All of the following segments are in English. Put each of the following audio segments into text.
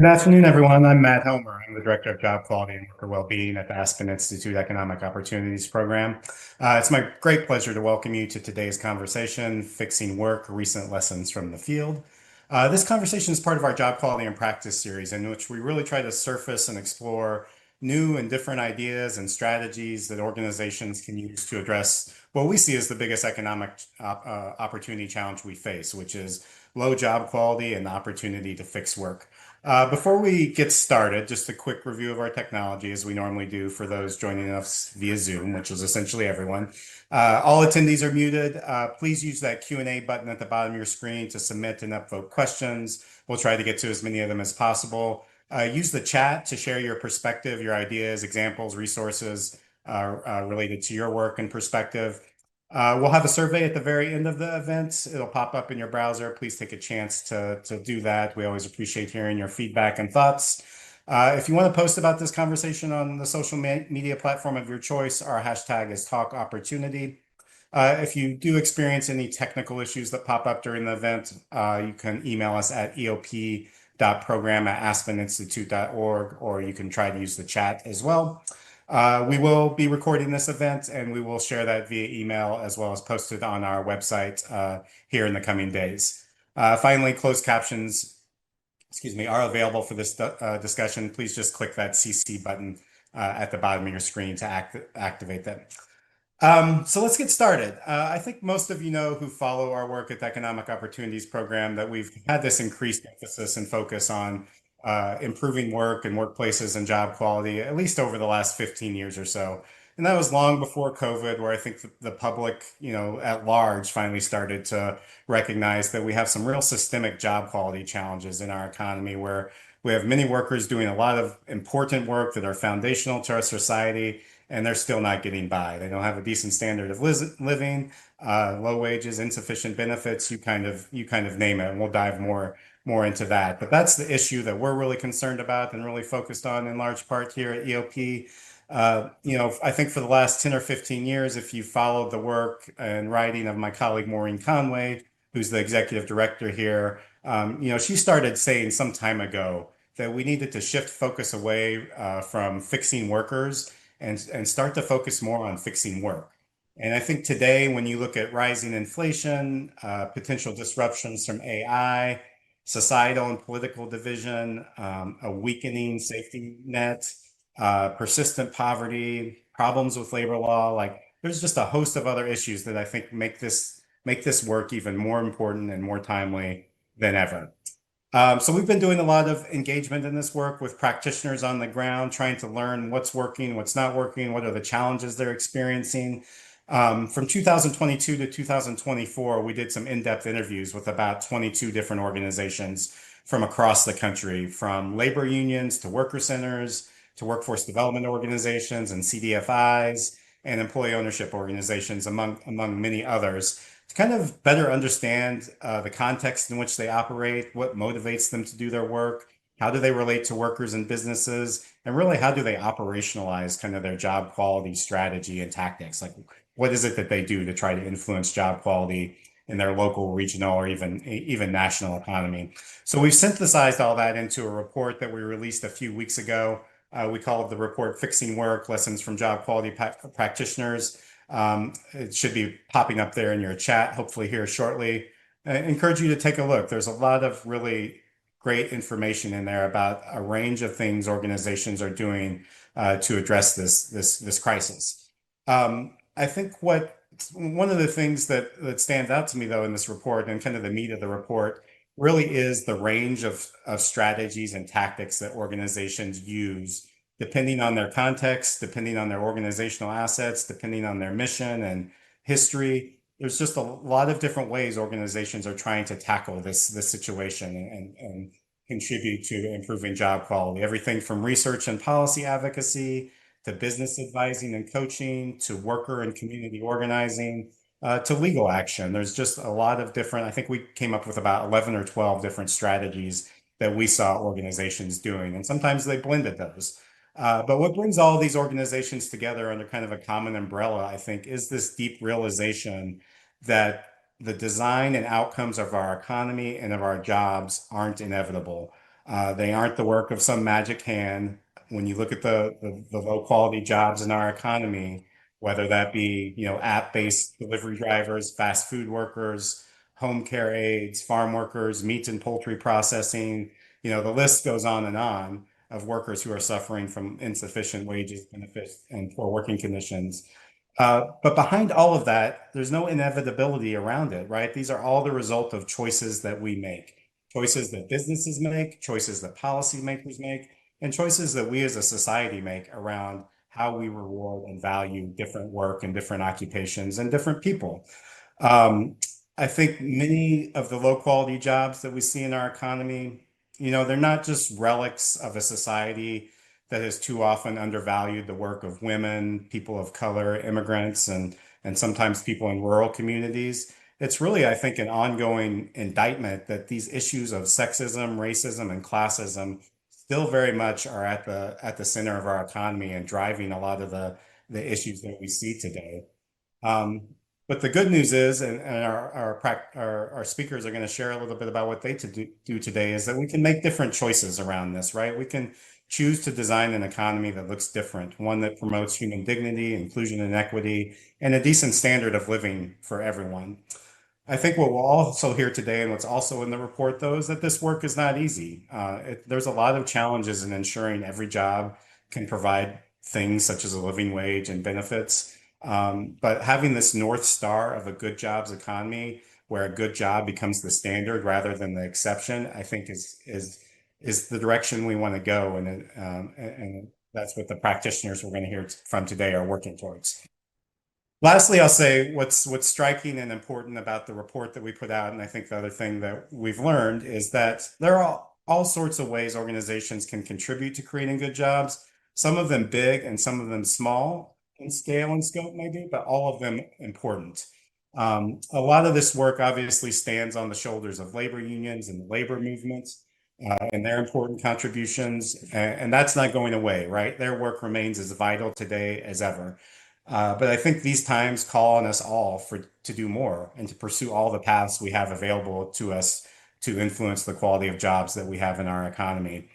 Good afternoon, everyone. I'm Matt Helmer. I'm the Director of Job Quality and Worker Wellbeing at the Aspen Institute Economic Opportunities Program. It's my great pleasure to welcome you to today's conversation, Fixing Work, Recent Lessons from the Field. This conversation is part of our Job Quality and Practice series, in which we really try to surface and explore new and different ideas and strategies that organizations can use to address what we see as the biggest economic opportunity challenge we face, which is low job quality and the opportunity to fix work. Before we get started, just a quick review of our technology, as we normally do for those joining us via Zoom, which is essentially everyone. All attendees are muted. Please use that Q&A button at the bottom of your screen to submit and upvote questions. We'll try to get to as many of them as possible. Use the chat to share your perspective, your ideas, examples, resources related to your work and perspective. We'll have a survey at the very end of the event. It'll pop up in your browser. Please take a chance to do that. We always appreciate hearing your feedback and thoughts. If you want to post about this conversation on the social media platform of your choice, our hashtag is Talk Opportunity. If you do experience any technical issues that pop up during the event, you can email us at eop.program@aspeninstitute.org, or you can try to use the chat as well. We will be recording this event and we will share that via email as well as post it on our website here in the coming days. Finally, closed captions, are available for this discussion. Please just click that CC button at the bottom of your screen to activate them. So let's get started. I think most of you know who follow our work at the Economic Opportunities Program that we've had this increased emphasis and focus on improving work and workplaces and job quality, at least over the last 15 years or so. And that was long before COVID, where I think the public, at large finally started to recognize that we have some real systemic job quality challenges in our economy, where we have many workers doing a lot of important work that are foundational to our society, and they're still not getting by. They don't have a decent standard of living, low wages, insufficient benefits, you kind of name it, and we'll dive more into that. But that's the issue that we're really concerned about and really focused on in large part here at EOP. I think for the last 10 or 15 years, if you followed the work and writing of my colleague Maureen Conway, who's the executive director here, she started saying some time ago that we needed to shift focus away from fixing workers and start to focus more on fixing work. And I think today, when you look at rising inflation, potential disruptions from AI, societal and political division, a weakening safety net, persistent poverty, problems with labor law, like there's just a host of other issues that I think make this work even more important and more timely than ever. So we've been doing a lot of engagement in this work with practitioners on the ground, trying to learn what's working, what's not working, what are the challenges they're experiencing. From 2022 to 2024, we did some in-depth interviews with about 22 different organizations from across the country, from labor unions to worker centers to workforce development organizations and CDFIs and employee ownership organizations, among many others, to kind of better understand the context in which they operate, what motivates them to do their work, how do they relate to workers and businesses, and really how do they operationalize kind of their job quality strategy and tactics? Like, what is it that they do to try to influence job quality in their local, regional, or even national economy? So we've synthesized all that into a report that we released a few weeks ago. We call it the report Fixing Work, Lessons from Job Quality Practitioners. It should be popping up there in your chat, hopefully here shortly. I encourage you to take a look. There's a lot of really great information in there about a range of things organizations are doing to address this crisis. I think one of the things that stands out to me, though, in this report and kind of the meat of the report really is the range of strategies and tactics that organizations use, depending on their context, depending on their organizational assets, depending on their mission and history. There's just a lot of different ways organizations are trying to tackle this situation and contribute to improving job quality. Everything from research and policy advocacy to business advising and coaching, to worker and community organizing, to legal action. There's just a lot of different, I think we came up with about 11 or 12 different strategies that we saw organizations doing, and sometimes they blended those. But what brings all of these organizations together under kind of a common umbrella, I think, is this deep realization that the design and outcomes of our economy and of our jobs aren't inevitable. They aren't the work of some magic hand. When you look at the low quality jobs in our economy, whether that be, app-based delivery drivers, fast food workers, home care aides, farm workers, meat and poultry processing, the list goes on of workers who are suffering from insufficient wages, benefits, and poor working conditions. But behind all of that, there's no inevitability around it, right? These are all the result of choices that we make, choices that businesses make, choices that policymakers make, and choices that we as a society make around how we reward and value different work and different occupations and different people. Um, I think many of the low quality jobs that we see in our economy, they're not just relics of a society that has too often undervalued the work of women, people of color, immigrants, and sometimes people in rural communities. It's really, I think, an ongoing indictment that these issues of sexism, racism, and classism still very much are at the center of our economy and driving a lot of the issues that we see today. Um, but the good news is, and our speakers are going to share a little bit about what they do today, is that we can make different choices around this, right? We can choose to design an economy that looks different, one that promotes human dignity, inclusion and equity, and a decent standard of living for everyone. I think what we'll also hear today and what's also in the report, though, is that this work is not easy. There's a lot of challenges in ensuring every job can provide things such as a living wage and benefits. But having this North Star of a good jobs economy, where a good job becomes the standard rather than the exception, I think is the direction we want to go, and that's what the practitioners we're going to hear from today are working towards. Lastly, I'll say what's striking and important about the report that we put out, and I think the other thing that we've learned is that there are all sorts of ways organizations can contribute to creating good jobs, some of them big and some of them small in scale and scope, maybe, but all of them important. A lot of this work obviously stands on the shoulders of labor unions and the labor movements and their important contributions, and that's not going away, right? Their work remains as vital today as ever. But I think these times call on us all to do more and to pursue all the paths we have available to us to influence the quality of jobs that we have in our economy.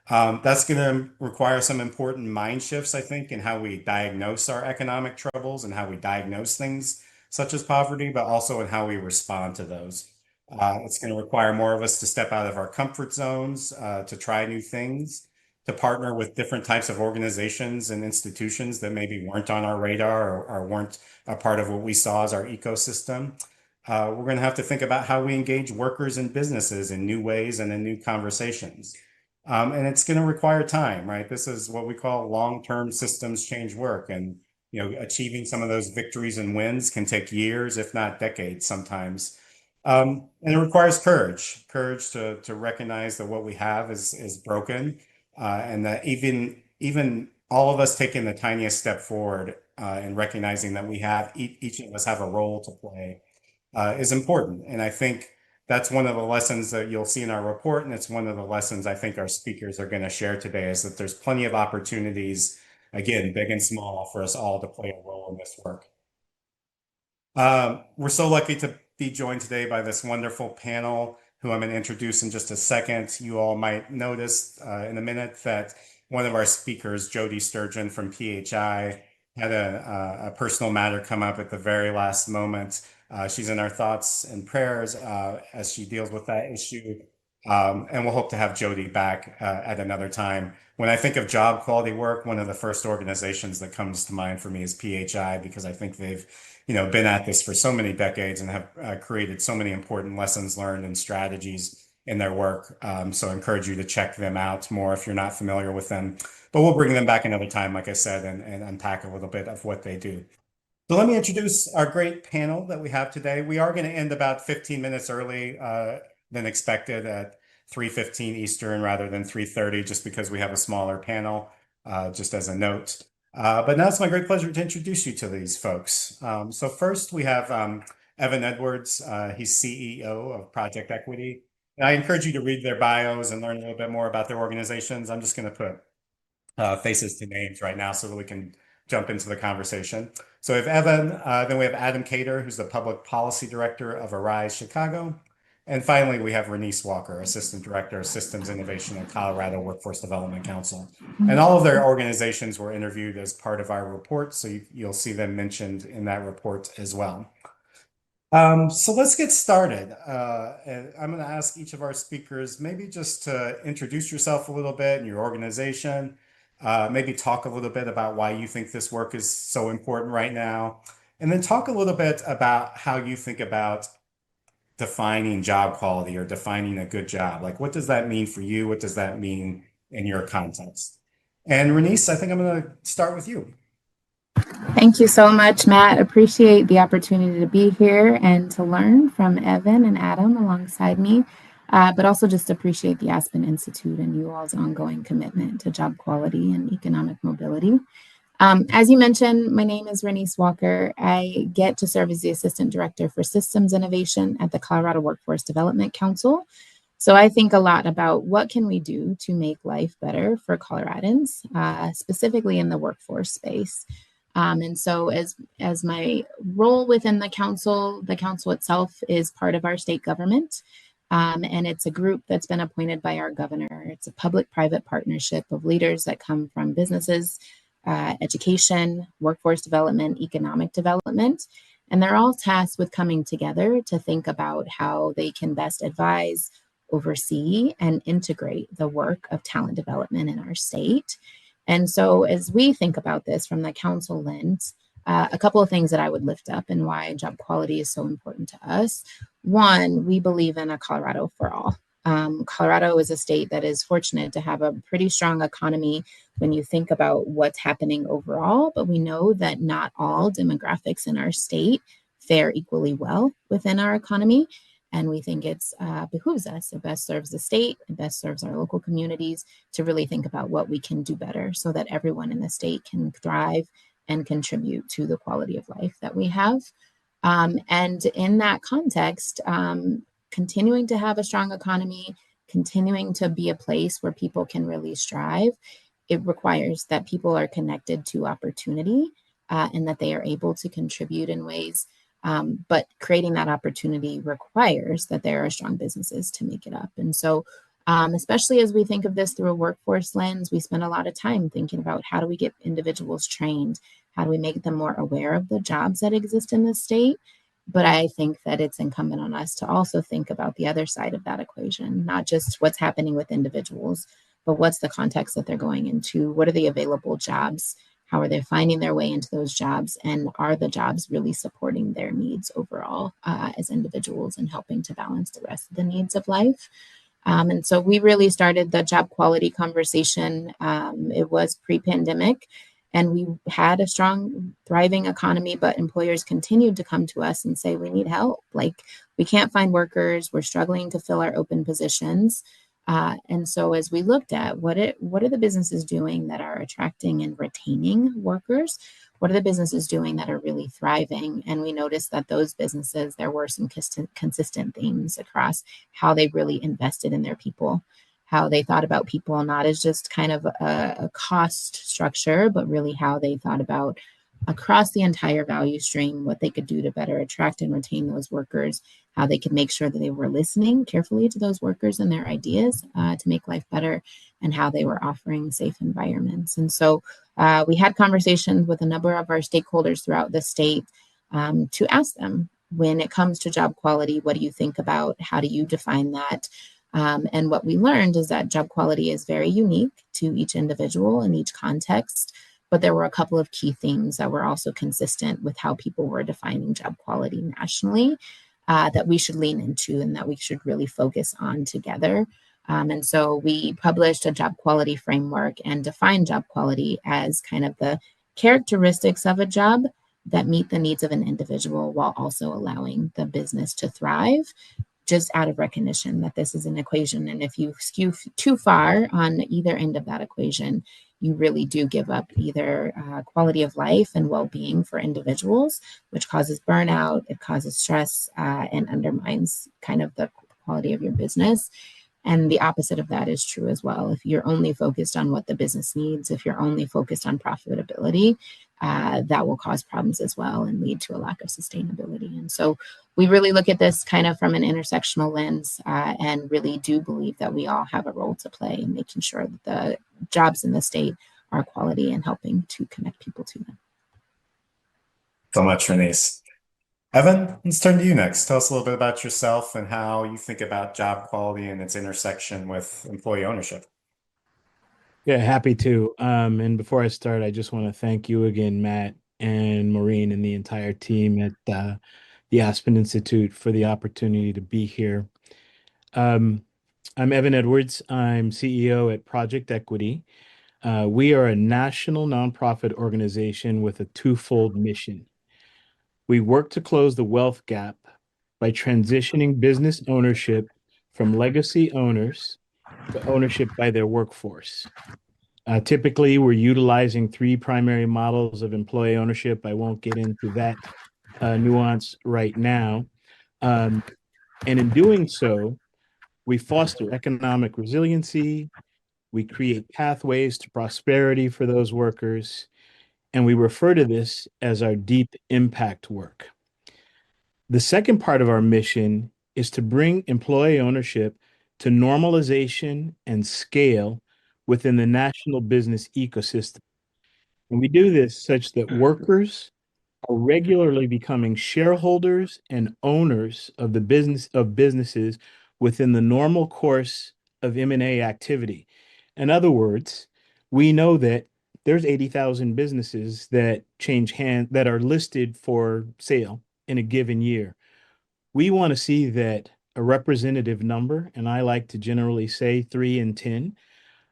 That's going to require some important mind shifts, I think, in how we diagnose our economic troubles and how we diagnose things such as poverty, but also in how we respond to those. It's going to require more of us to step out of our comfort zones, to try new things, to partner with different types of organizations and institutions that maybe weren't on our radar or weren't a part of what we saw as our ecosystem. We're going to have to think about how we engage workers and businesses in new ways and in new conversations. And it's going to require time, right? This is what we call long-term systems change work. And, achieving some of those victories and wins can take years, if not decades sometimes. And it requires courage to recognize that what we have is broken, and that even all of us taking the tiniest step forward and recognizing that each of us have a role to play is important. And I think that's one of the lessons that you'll see in our report, and it's one of the lessons I think our speakers are going to share today is that there's plenty of opportunities, again, big and small, for us all to play a role in this work. We're so lucky to be joined today by this wonderful panel who I'm going to introduce in just a second. You all might notice in a minute that one of our speakers, Jody Sturgeon from PHI, had a personal matter come up at the very last moment. She's in our thoughts and prayers as she deals with that issue. And we'll hope to have Jody back at another time. When I think of job quality work, one of the first organizations that comes to mind for me is PHI, because I think they've been at this for so many decades and have created so many important lessons learned and strategies in their work. So I encourage you to check them out more if you're not familiar with them. But we'll bring them back another time, like I said, and unpack a little bit of what they do. So let me introduce our great panel that we have today. We are going to end about 15 minutes early than expected at 3:15 Eastern rather than 3:30, just because we have a smaller panel, just as a note. But now it's my great pleasure to introduce you to these folks. So first we have Evan Edwards. He's CEO of Project Equity. And I encourage you to read their bios and learn a little bit more about their organizations. I'm just going to put faces to names right now so that we can jump into the conversation. So we have Evan, then we have Adam Kader, who's the Public Policy Director of Arise Chicago. And finally, we have Renise Walker, Assistant Director of Systems Innovation at Colorado Workforce Development Council. And all of their organizations were interviewed as part of our report, so you'll see them mentioned in that report as well. So let's get started. And I'm going to ask each of our speakers maybe just to introduce yourself a little bit and your organization, maybe talk a little bit about why you think this work is so important right now, and then talk a little bit about how you think about defining job quality or defining a good job. Like, what does that mean for you? What does that mean in your context? And Renise, I think I'm going to start with you. Thank you so much, Matt. Appreciate the opportunity to be here and to learn from Evan and Adam alongside me, but also just appreciate the Aspen Institute and you all's ongoing commitment to job quality and economic mobility. As you mentioned, my name is Renise Walker. I get to serve as the Assistant Director for Systems Innovation at the Colorado Workforce Development Council. So I think a lot about what can we do to make life better for Coloradans, specifically in the workforce space. And so as my role within the council itself is part of our state government. And it's a group that's been appointed by our governor. It's a public-private partnership of leaders that come from businesses, education, workforce development, economic development. And they're all tasked with coming together to think about how they can best advise, oversee, and integrate the work of talent development in our state. And so as we think about this from the council lens, a couple of things that I would lift up and why job quality is so important to us. One, we believe in a Colorado for all. Colorado is a state that is fortunate to have a pretty strong economy when you think about what's happening overall, but we know that not all demographics in our state fare equally well within our economy. And we think it's behooves us, it best serves the state, it best serves our local communities to really think about what we can do better so that everyone in the state can thrive and contribute to the quality of life that we have. And in that context, continuing to have a strong economy, continuing to be a place where people can really strive, it requires that people are connected to opportunity and that they are able to contribute in ways. But creating that opportunity requires that there are strong businesses to make it up. And so, especially as we think of this through a workforce lens, we spend a lot of time thinking about how do we get individuals trained? How do we make them more aware of the jobs that exist in the state? But I think that it's incumbent on us to also think about the other side of that equation, not just what's happening with individuals, but what's the context that they're going into? What are the available jobs? How are they finding their way into those jobs? And are the jobs really supporting their needs overall as individuals and helping to balance the rest of the needs of life? And so we really started the job quality conversation. It was pre-pandemic. And we had a strong, thriving economy, but employers continued to come to us and say, we need help. Like, we can't find workers. We're struggling to fill our open positions. And so as we looked at what are the businesses doing that are attracting and retaining workers? What are the businesses doing that are really thriving? And we noticed that those businesses, there were some consistent themes across how they really invested in their people, how they thought about people, not as just kind of a cost structure, but really how they thought about across the entire value stream, what they could do to better attract and retain those workers, how they could make sure that they were listening carefully to those workers and their ideas to make life better, and how they were offering safe environments. And so we had conversations with a number of our stakeholders throughout the state to ask them, when it comes to job quality, what do you think about? How do you define that? And what we learned is that job quality is very unique to each individual in each context, but there were a couple of key themes that were also consistent with how people were defining job quality nationally that we should lean into and that we should really focus on together. And so we published a job quality framework and defined job quality as kind of the characteristics of a job that meet the needs of an individual while also allowing the business to thrive, just out of recognition that this is an equation. And if you skew too far on either end of that equation, you really do give up either quality of life and well-being for individuals, which causes burnout, it causes stress, and undermines kind of the quality of your business. And the opposite of that is true as well. If you're only focused on what the business needs, if you're only focused on profitability, that will cause problems as well and lead to a lack of sustainability. And so we really look at this kind of from an intersectional lens and really do believe that we all have a role to play in making sure that the jobs in the state are quality and helping to connect people to them. So much, Renise. Evan, let's turn to you next. Tell us a little bit about yourself and how you think about job quality and its intersection with employee ownership. Yeah, happy to. And before I start, I just want to thank you again, Matt and Maureen and the entire team at the Aspen Institute for the opportunity to be here. Um, I'm Evan Edwards. I'm CEO at Project Equity. We are a national nonprofit organization with a twofold mission. We work to close the wealth gap by transitioning business ownership from legacy owners to ownership by their workforce. Typically, we're utilizing three primary models of employee ownership. I won't get into that nuance right now. And in doing so, we foster economic resiliency, we create pathways to prosperity for those workers, and we refer to this as our deep impact work. The second part of our mission is to bring employee ownership to normalization and scale within the national business ecosystem. And we do this such that workers are regularly becoming shareholders and owners of businesses within the normal course of M&A activity. In other words, we know that there's 80,000 businesses that change hands that are listed for sale in a given year. We want to see that a representative number, and I like to generally say 3 in 10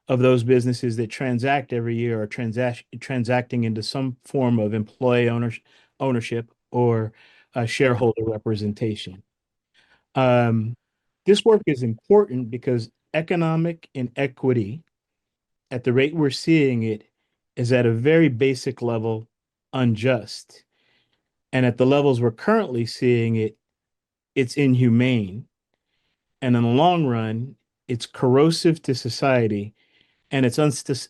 of those businesses that transact every year are transacting into some form of employee ownership or shareholder representation. This work is important because economic inequity, at the rate we're seeing it, is at a very basic level unjust. And at the levels we're currently seeing it, it's inhumane. And in the long run, it's corrosive to society and it's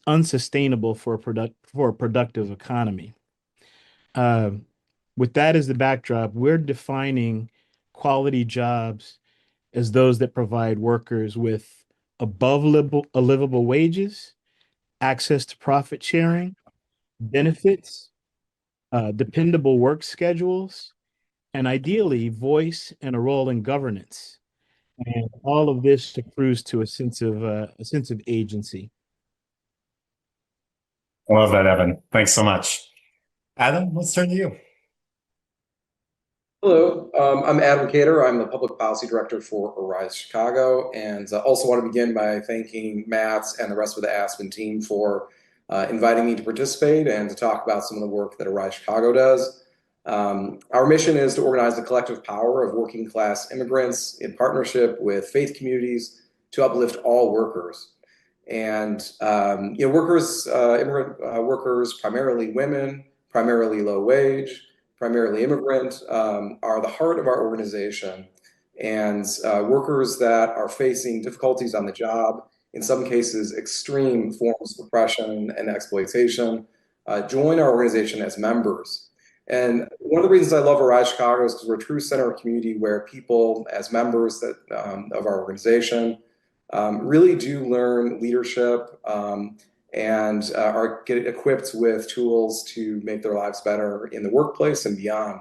unsustainable for a productive economy. Uh, with that as the backdrop, we're defining quality jobs as those that provide workers with above livable wages, access to profit sharing, benefits, dependable work schedules, and ideally voice and a role in governance. And all of this accrues to a sense of agency. I love that, Evan. Thanks so much. Adam, let's turn to you. Hello, I'm Adam Kader. I'm the Public Policy Director for Arise Chicago, and also want to begin by thanking Matt and the rest of the Aspen team for inviting me to participate and to talk about some of the work that Arise Chicago does. Our mission is to organize the collective power of working class immigrants in partnership with faith communities to uplift all workers. And immigrant workers, primarily women, primarily low wage, primarily immigrant, are the heart of our organization. And workers that are facing difficulties on the job, in some cases extreme forms of oppression and exploitation, join our organization as members. And one of the reasons I love Arise Chicago is because we're a true center of community where people, as members of our organization, really do learn leadership and are get equipped with tools to make their lives better in the workplace and beyond.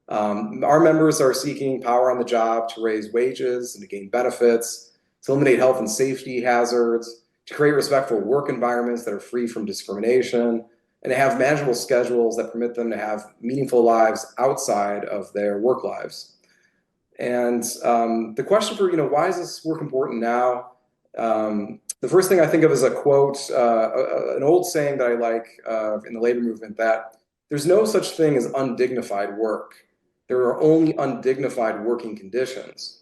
Our members are seeking power on the job to raise wages and to gain benefits, to eliminate health and safety hazards, to create respectful work environments that are free from discrimination, and to have manageable schedules that permit them to have meaningful lives outside of their work lives. And the question for, why is this work important now? The first thing I think of is a quote, an old saying that I like in the labor movement, that there's no such thing as undignified work. There are only undignified working conditions.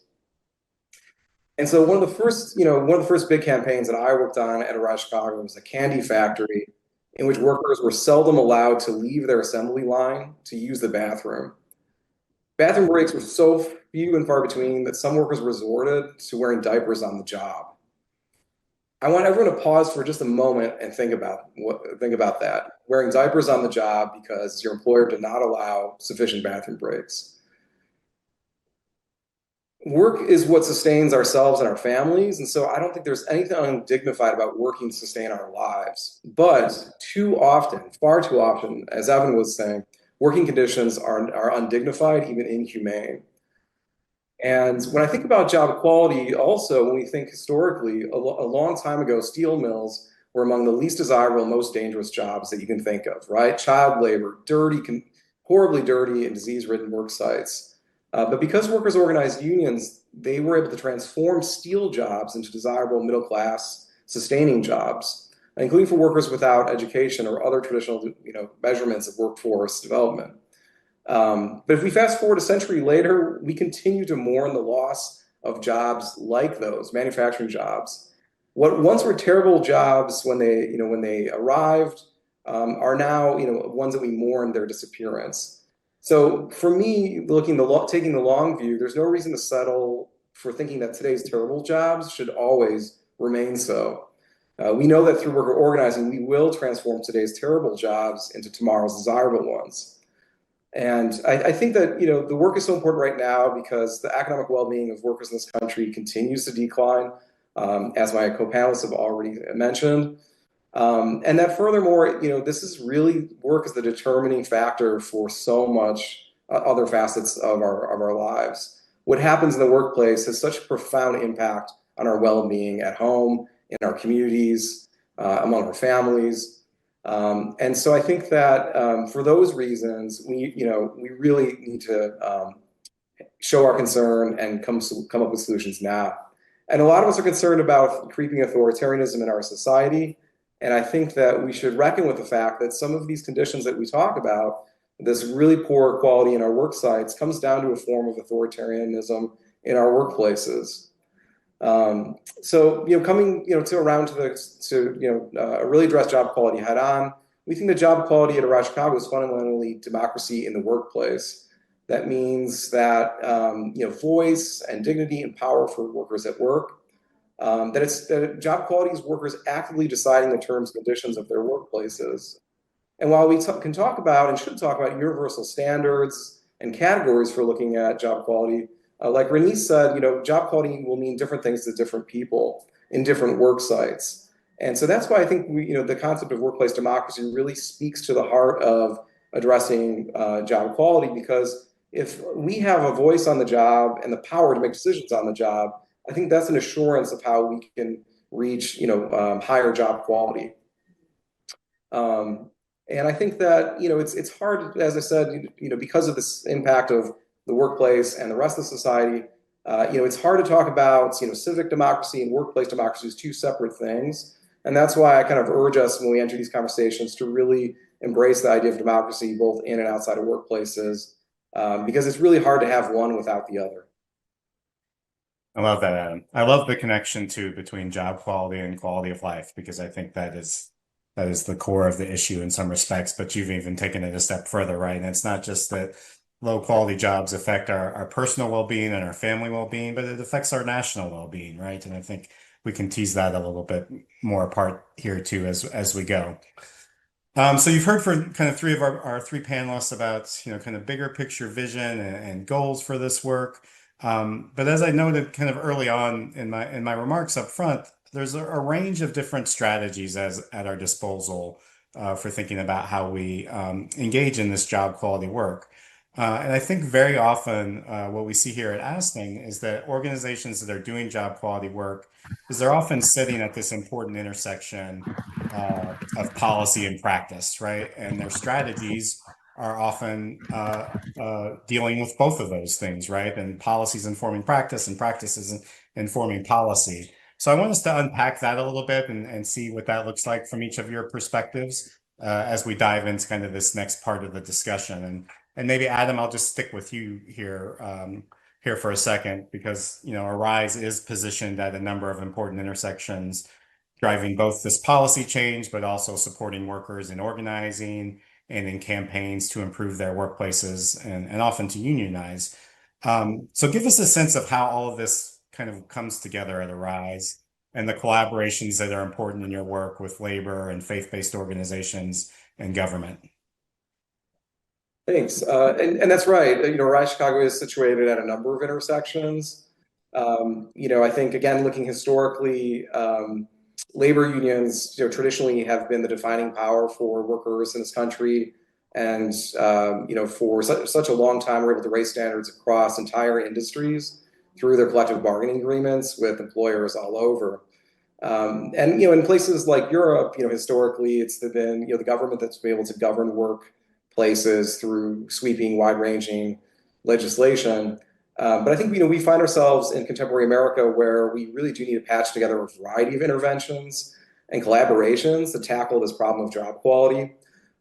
And so one of the first big campaigns that I worked on at Arise Chicago was a candy factory in which workers were seldom allowed to leave their assembly line to use the bathroom. Bathroom breaks were so few and far between that some workers resorted to wearing diapers on the job. I want everyone to pause for just a moment and think about that. Wearing diapers on the job because your employer did not allow sufficient bathroom breaks. Work is what sustains ourselves and our families, and so I don't think there's anything undignified about working to sustain our lives. But too often, far too often, as Evan was saying, working conditions are undignified, even inhumane. And when I think about job equality, also, when we think historically, a long time ago, steel mills were among the least desirable, most dangerous jobs that you can think of, right? Child labor, dirty, horribly dirty and disease-ridden work sites. But because workers organized unions, they were able to transform steel jobs into desirable middle-class, sustaining jobs, including for workers without education or other traditional, measurements of workforce development. But if we fast forward a century later, we continue to mourn the loss of jobs like those manufacturing jobs. What once were terrible jobs when they arrived, are now ones that we mourn their disappearance. So for me, taking the long view, there's no reason to settle for thinking that today's terrible jobs should always remain so. We know that through worker organizing, we will transform today's terrible jobs into tomorrow's desirable ones. And I think that the work is so important right now because the economic well-being of workers in this country continues to decline, as my co-panelists have already mentioned. And that furthermore, this is really work is the determining factor for so much other facets of our lives. What happens in the workplace has such a profound impact on our well-being at home, in our communities, among our families. And so I think that for those reasons, we really need to show our concern and come up with solutions now. And a lot of us are concerned about creeping authoritarianism in our society. And I think that we should reckon with the fact that some of these conditions that we talk about, this really poor quality in our work sites, comes down to a form of authoritarianism in our workplaces. So coming to really address job quality head on, we think that job quality at Arise Chicago is fundamentally democracy in the workplace. That means that voice and dignity and power for workers at work. That job quality is workers actively deciding the terms and conditions of their workplaces. And while we can talk about and should talk about universal standards and categories for looking at job quality, like Renise said, job quality will mean different things to different people in different work sites. And so that's why I think the concept of workplace democracy really speaks to the heart of addressing job quality, because if we have a voice on the job and the power to make decisions on the job, I think that's an assurance of how we can reach higher job quality. And I think that it's hard, as I said, because of this impact of the workplace and the rest of society. It's hard to talk about civic democracy and workplace democracy as two separate things. And that's why I kind of urge us when we enter these conversations to really embrace the idea of democracy both in and outside of workplaces, because it's really hard to have one without the other. I love that, Adam. I love the connection too between job quality and quality of life, because I think that is the core of the issue in some respects, but you've even taken it a step further, right? And it's not just that low quality jobs affect our personal well-being and our family well-being, but it affects our national well-being, right? And I think we can tease that a little bit more apart here too as we go. So you've heard from kind of three of our three panelists about kind of bigger picture vision and goals for this work. But as I noted kind of early on in my remarks up front, there's a range of different strategies at our disposal for thinking about how we engage in this job quality work. And I think very often what we see here at Aspen is that organizations that are doing job quality work is they're often sitting at this important intersection of policy and practice, right? And their strategies are often dealing with both of those things, right? And policies informing practice and practices informing policy. So I want us to unpack that a little bit and see what that looks like from each of your perspectives as we dive into kind of this next part of the discussion. And maybe Adam, I'll just stick with you here for a second, because Arise is positioned at a number of important intersections, driving both this policy change, but also supporting workers in organizing and in campaigns to improve their workplaces and often to unionize. So give us a sense of how all of this kind of comes together at Arise and the collaborations that are important in your work with labor and faith-based organizations and government. Thanks. And that's right. Arise Chicago is situated at a number of intersections. I think, again, looking historically, labor unions, traditionally have been the defining power for workers in this country. And, for such a long time, we're able to raise standards across entire industries through their collective bargaining agreements with employers all over. And in places like Europe, historically, it's been the government that's been able to govern workplaces through sweeping, wide-ranging legislation. But I think we find ourselves in contemporary America where we really do need to patch together a variety of interventions and collaborations to tackle this problem of job quality.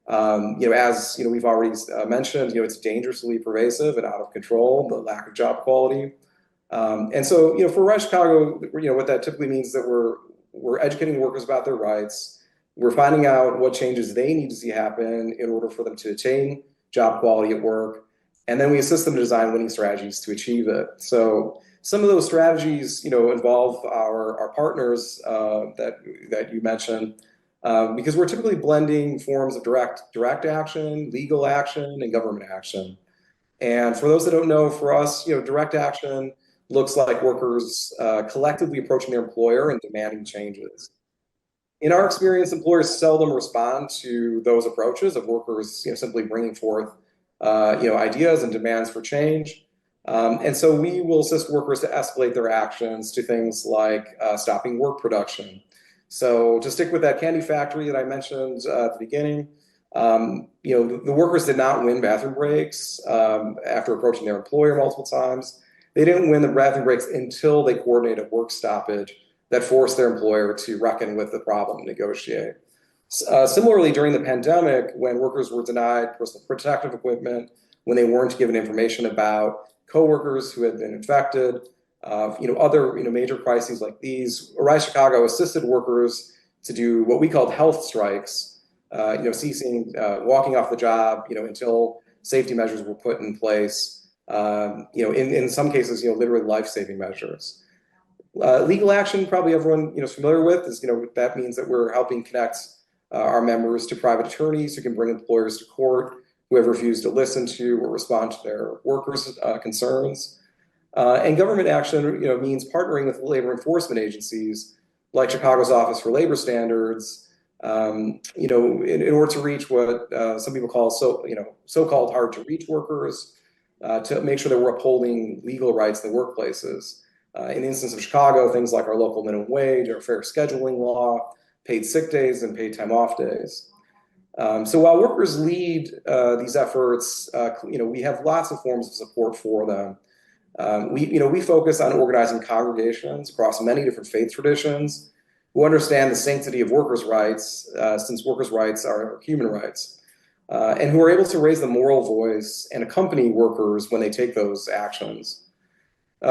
As we've already mentioned, it's dangerously pervasive and out of control, the lack of job quality. And so, for Rise Chicago, what that typically means is that we're educating workers about their rights. We're finding out what changes they need to see happen in order for them to attain job quality at work. And then we assist them to design winning strategies to achieve it. So some of those strategies, involve our partners that you mentioned, because we're typically blending forms of direct action, legal action, and government action. And for those that don't know, for us, direct action looks like workers collectively approaching their employer and demanding changes. In our experience, employers seldom respond to those approaches of workers, simply bringing forth, ideas and demands for change. And so we will assist workers to escalate their actions to things like stopping work production. So to stick with that candy factory that I mentioned at the beginning, the workers did not win bathroom breaks after approaching their employer multiple times. They didn't win the bathroom breaks until they coordinated a work stoppage that forced their employer to reckon with the problem and negotiate. Similarly, during the pandemic, when workers were denied personal protective equipment, when they weren't given information about coworkers who had been infected, other major crises like these, Rise Chicago assisted workers to do what we called health strikes, ceasing walking off the job, until safety measures were put in place. In some cases, literally life-saving measures. Legal action, probably everyone is familiar with, is that means that we're helping connect our members to private attorneys who can bring employers to court who have refused to listen to or respond to their workers' concerns. And government action, means partnering with labor enforcement agencies like Chicago's Office for Labor Standards, in order to reach what some people call so-called hard-to-reach workers, to make sure that we're upholding legal rights in the workplaces. In the instance of Chicago, things like our local minimum wage, our fair scheduling law, paid sick days, and paid time off days. So while workers lead these efforts, we have lots of forms of support for them. We focus on organizing congregations across many different faith traditions who understand the sanctity of workers' rights, since workers' rights are human rights, and who are able to raise the moral voice and accompany workers when they take those actions.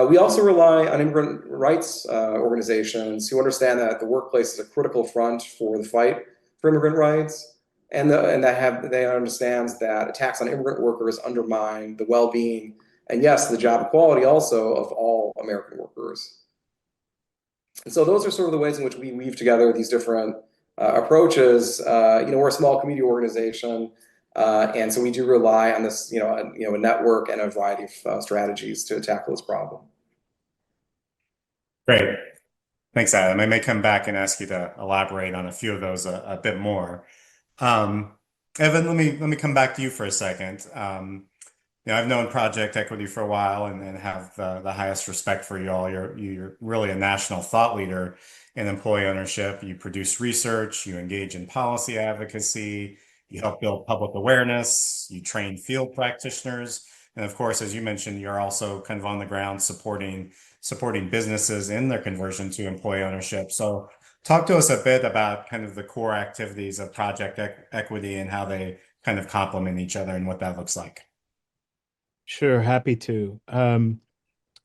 We also rely on immigrant rights organizations who understand that the workplace is a critical front for the fight for immigrant rights, and they understand that attacks on immigrant workers undermine the well-being and, yes, the job equality also of all American workers. And so those are sort of the ways in which we weave together these different approaches. We're a small community organization, and so we do rely on this, a network and a variety of strategies to tackle this problem. Great. Thanks, Adam. I may come back and ask you to elaborate on a few of those a bit more. Evan, let me come back to you for a second. I've known Project Equity for a while and have the highest respect for you all. You're really a national thought leader in employee ownership. You produce research, you engage in policy advocacy, you help build public awareness, you train field practitioners, and of course, as you mentioned, you're also kind of on the ground supporting businesses in their conversion to employee ownership. So talk to us a bit about kind of the core activities of Project Equity and how they kind of complement each other and what that looks like. Sure, happy to.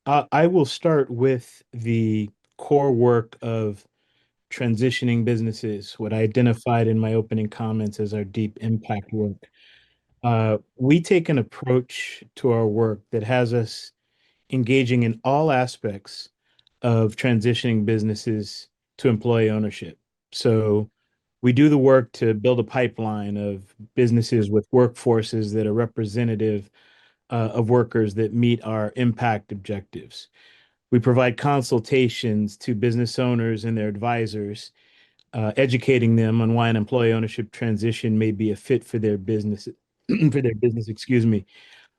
I will start with the core work of transitioning businesses, what I identified in my opening comments as our deep impact work. We take an approach to our work that has us engaging in all aspects of transitioning businesses to employee ownership. So we do the work to build a pipeline of businesses with workforces that are representative of workers that meet our impact objectives. We provide consultations to business owners and their advisors, educating them on why an employee ownership transition may be a fit for their business, excuse me.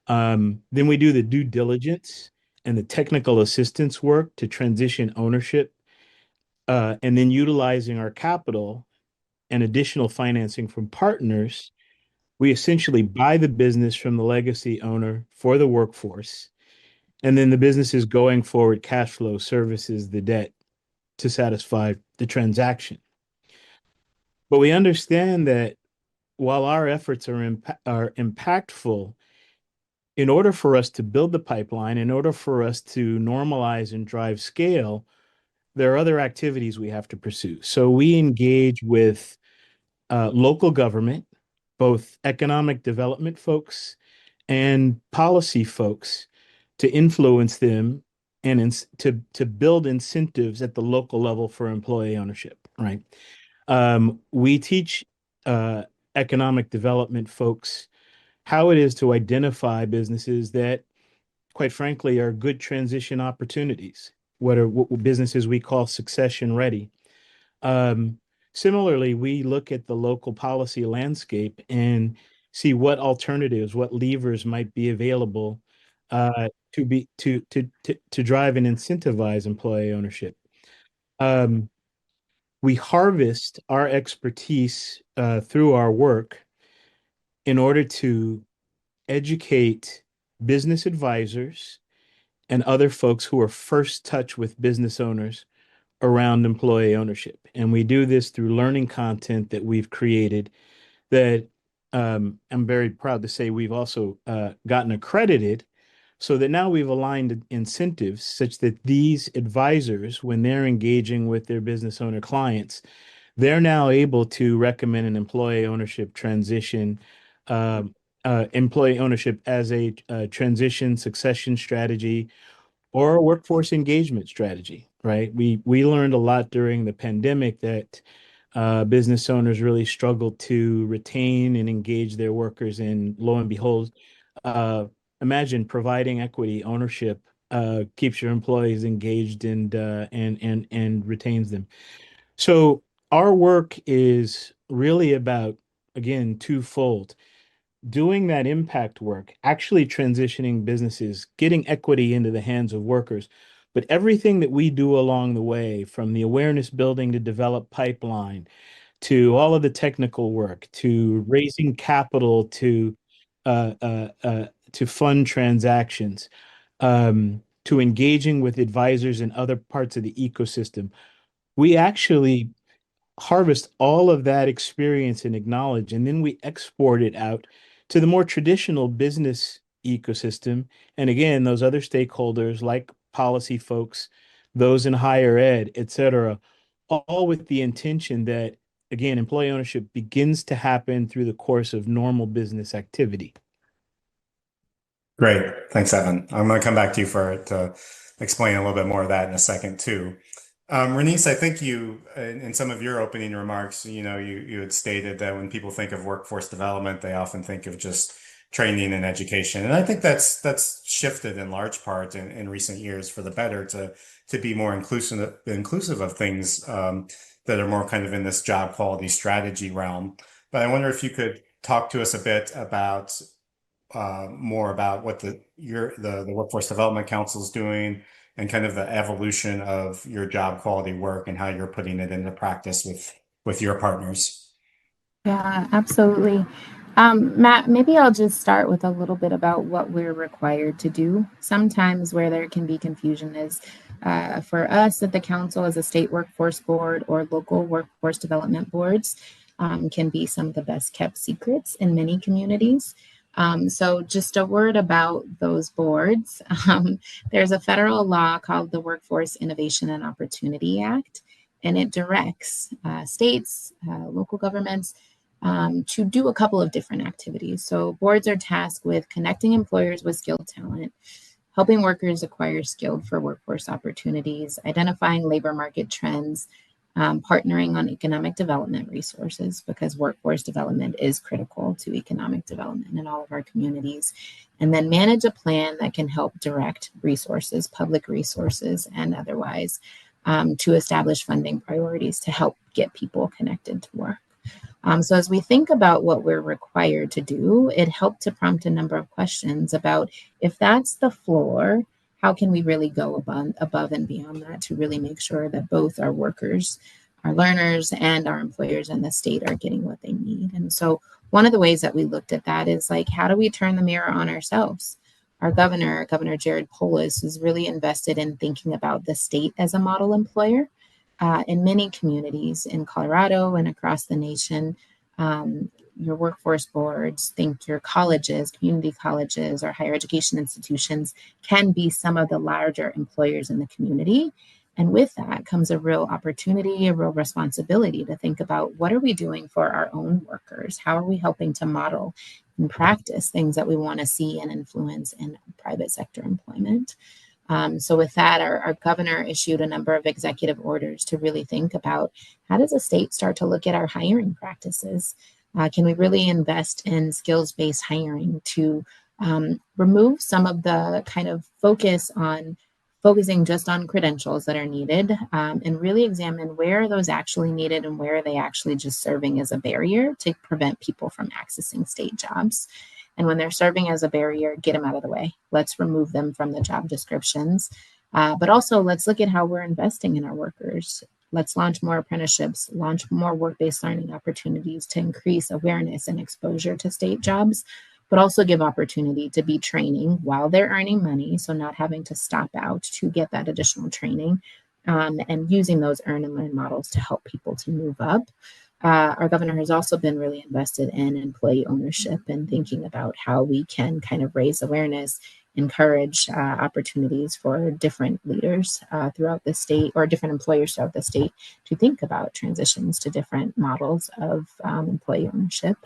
Then we do the due diligence and the technical assistance work to transition ownership, and then utilizing our capital and additional financing from partners, we essentially buy the business from the legacy owner for the workforce, and then the business is going forward cash flow services the debt to satisfy the transaction. But we understand that while our efforts are impactful, in order for us to build the pipeline, in order for us to normalize and drive scale, there are other activities we have to pursue. So we engage with local government, both economic development folks and policy folks, to influence them and to build incentives at the local level for employee ownership, right? We teach economic development folks how it is to identify businesses that, quite frankly, are good transition opportunities, what businesses we call succession ready. Similarly, we look at the local policy landscape and see what alternatives, what levers might be available to drive and incentivize employee ownership. We harvest our expertise through our work in order to educate business advisors and other folks who are first touch with business owners around employee ownership. And we do this through learning content that we've created that I'm very proud to say we've also gotten accredited, so that now we've aligned incentives such that these advisors, when they're engaging with their business owner clients, they're now able to recommend an employee ownership transition, employee ownership as a transition succession strategy or a workforce engagement strategy, right? We learned a lot during the pandemic that business owners really struggled to retain and engage their workers, and lo and behold, imagine providing equity ownership keeps your employees engaged and retains them. So our work is really about, again, twofold: doing that impact work, actually transitioning businesses, getting equity into the hands of workers. But everything that we do along the way, from the awareness building to develop pipeline, to all of the technical work, to raising capital, to fund transactions, to engaging with advisors in other parts of the ecosystem, we actually harvest all of that experience and knowledge, and then we export it out to the more traditional business ecosystem. And again, those other stakeholders like policy folks, those in higher ed, et cetera, all with the intention that, again, employee ownership begins to happen through the course of normal business activity. Great. Thanks, Evan. I'm going to come back to you to explain a little bit more of that in a second, too. Renise, I think you, in some of your opening remarks, you had stated that when people think of workforce development, they often think of just training and education. And I think that's shifted in large part in recent years for the better to be more inclusive of things that are more kind of in this job quality strategy realm. But I wonder if you could talk to us a bit about more about what the Workforce Development Council is doing, and kind of the evolution of your job quality work and how you're putting it into practice with your partners. Yeah, absolutely. Matt, maybe I'll just start with a little bit about what we're required to do. Sometimes where there can be confusion is for us at the council, as a state workforce board or local workforce development boards, can be some of the best kept secrets in many communities. So just a word about those boards. There's a federal law called the Workforce Innovation and Opportunity Act, and it directs states, local governments to do a couple of different activities. So boards are tasked with connecting employers with skilled talent, helping workers acquire skilled for workforce opportunities, identifying labor market trends, partnering on economic development resources, because workforce development is critical to economic development in all of our communities, and then manage a plan that can help direct resources, public resources and otherwise, to establish funding priorities to help get people connected to work. So as we think about what we're required to do, it helped to prompt a number of questions about, if that's the floor, how can we really go above and beyond that to really make sure that both our workers, our learners, and our employers in the state are getting what they need? And so one of the ways that we looked at that is, like, how do we turn the mirror on ourselves? Our governor, Governor Jared Polis, is really invested in thinking about the state as a model employer. In many communities in Colorado and across the nation, your workforce boards, think your colleges, community colleges, or higher education institutions can be some of the larger employers in the community. And with that comes a real opportunity, a real responsibility to think about, what are we doing for our own workers? How are we helping to model and practice things that we want to see and influence in private sector employment? So with that, our governor issued a number of executive orders to really think about, how does the state start to look at our hiring practices? Can we really invest in skills-based hiring to remove some of the kind of focusing just on credentials that are needed, and really examine where are those actually needed and where are they actually just serving as a barrier to prevent people from accessing state jobs? And when they're serving as a barrier, get them out of the way. Let's remove them from the job descriptions. But also, let's look at how we're investing in our workers. Let's launch more apprenticeships, launch more work-based learning opportunities to increase awareness and exposure to state jobs, but also give opportunity to be training while they're earning money, so not having to stop out to get that additional training, and using those earn and learn models to help people to move up. Our governor has also been really invested in employee ownership and thinking about how we can kind of raise awareness, encourage opportunities for different leaders throughout the state, or different employers throughout the state, to think about transitions to different models of employee ownership.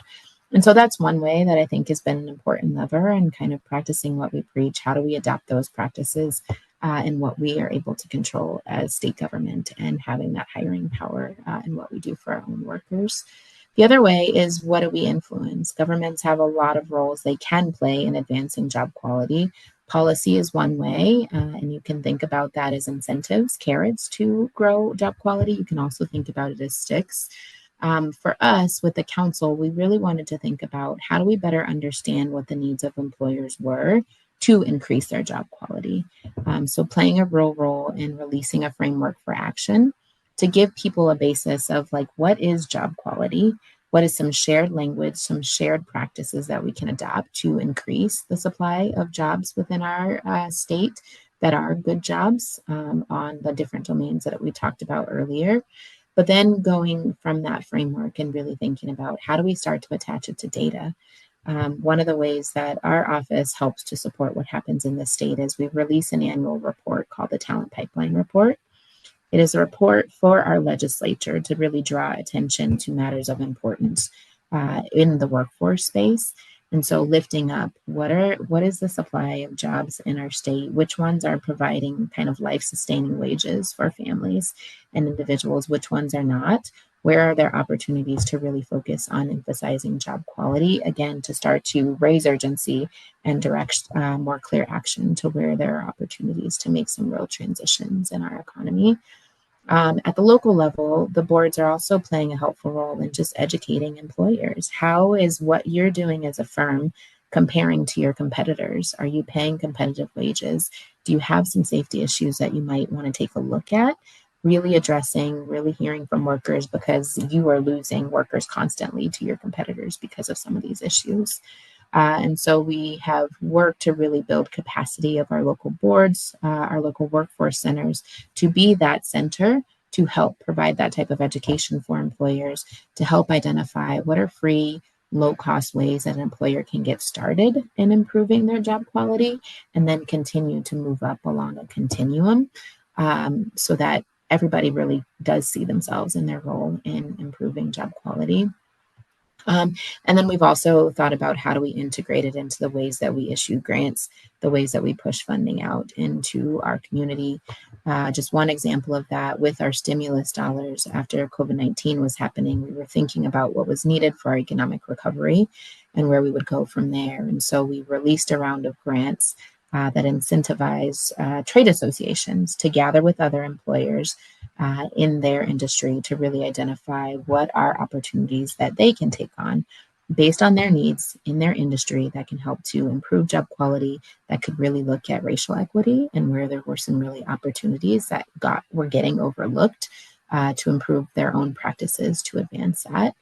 And so that's one way that I think has been an important lever in kind of practicing what we preach. How do we adopt those practices and what we are able to control as state government, and having that hiring power in what we do for our own workers? The other way is, what do we influence? Governments have a lot of roles they can play in advancing job quality. Policy is one way, and you can think about that as incentives, carrots to grow job quality. You can also think about it as sticks. For us, with the council, we really wanted to think about, how do we better understand what the needs of employers were to increase their job quality? So playing a real role in releasing a framework for action to give people a basis of, like, what is job quality? What is some shared language, some shared practices that we can adopt to increase the supply of jobs within our state that are good jobs on the different domains that we talked about earlier? But then going from that framework and really thinking about, how do we start to attach it to data? One of the ways that our office helps to support what happens in the state is we release an annual report called the Talent Pipeline Report. It is a report for our legislature to really draw attention to matters of importance in the workforce space. And so lifting up, what is the supply of jobs in our state? Which ones are providing kind of life-sustaining wages for families and individuals? Which ones are not? Where are there opportunities to really focus on emphasizing job quality, again, to start to raise urgency and direct more clear action to where there are opportunities to make some real transitions in our economy? At the local level, the boards are also playing a helpful role in just educating employers. How is what you're doing as a firm comparing to your competitors? Are you paying competitive wages? Do you have some safety issues that you might want to take a look at? Really addressing, really hearing from workers, because you are losing workers constantly to your competitors because of some of these issues. And so we have worked to really build capacity of our local boards, our local workforce centers, to be that center to help provide that type of education for employers, to help identify what are free, low-cost ways that an employer can get started in improving their job quality, and then continue to move up along a continuum, so that everybody really does see themselves in their role in improving job quality. And then we've also thought about how do we integrate it into the ways that we issue grants, the ways that we push funding out into our community. Just one example of that, with our stimulus dollars after COVID-19 was happening, we were thinking about what was needed for our economic recovery and where we would go from there. And so we released a round of grants that incentivize trade associations to gather with other employers in their industry to really identify what are opportunities that they can take on based on their needs in their industry that can help to improve job quality, that could really look at racial equity and where there were some really opportunities that were getting overlooked to improve their own practices to advance that.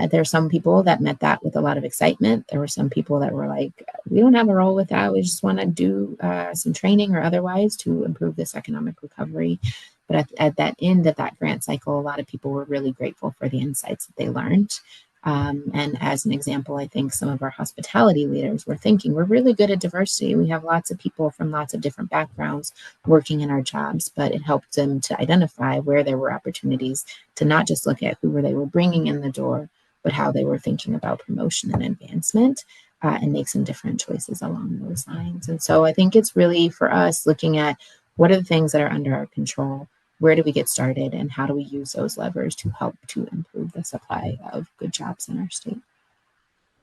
There are some people that met that with a lot of excitement. There were some people that were like, we don't have a role with that. We just want to do some training or otherwise to improve this economic recovery. But at that end of that grant cycle, a lot of people were really grateful for the insights that they learned. And as an example, I think some of our hospitality leaders were thinking, we're really good at diversity. We have lots of people from lots of different backgrounds working in our jobs, but it helped them to identify where there were opportunities to not just look at who they were bringing in the door, but how they were thinking about promotion and advancement, and make some different choices along those lines. And so I think it's really for us looking at what are the things that are under our control, where do we get started, and how do we use those levers to help to improve the supply of good jobs in our state.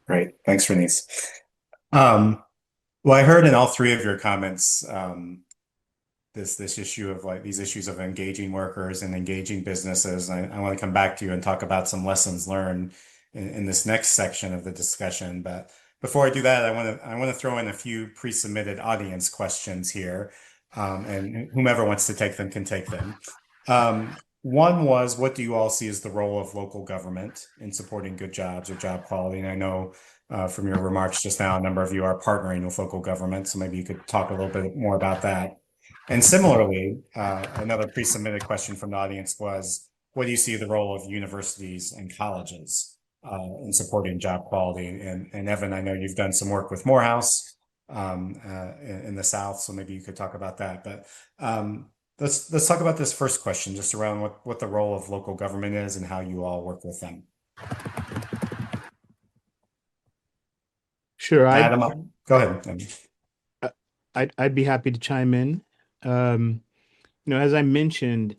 Great. Thanks, Renise. Well, I heard in all three of your comments this issue of like these issues of engaging workers and engaging businesses. I want to come back to you and talk about some lessons learned in this next section of the discussion. But before I do that, I want to throw in a few pre-submitted audience questions here, and whomever wants to take them can take them. One was, what do you all see as the role of local government in supporting good jobs or job quality? And I know from your remarks just now, a number of you are partnering with local government, so maybe you could talk a little bit more about that. And similarly, another pre-submitted question from the audience was, what do you see the role of universities and colleges in supporting job quality? And Evan, I know you've done some work with Morehouse in the South, so maybe you could talk about that. But let's talk about this first question, just around what the role of local government is and how you all work with them. Sure, Adam, go ahead. I'd be happy to chime in. As I mentioned,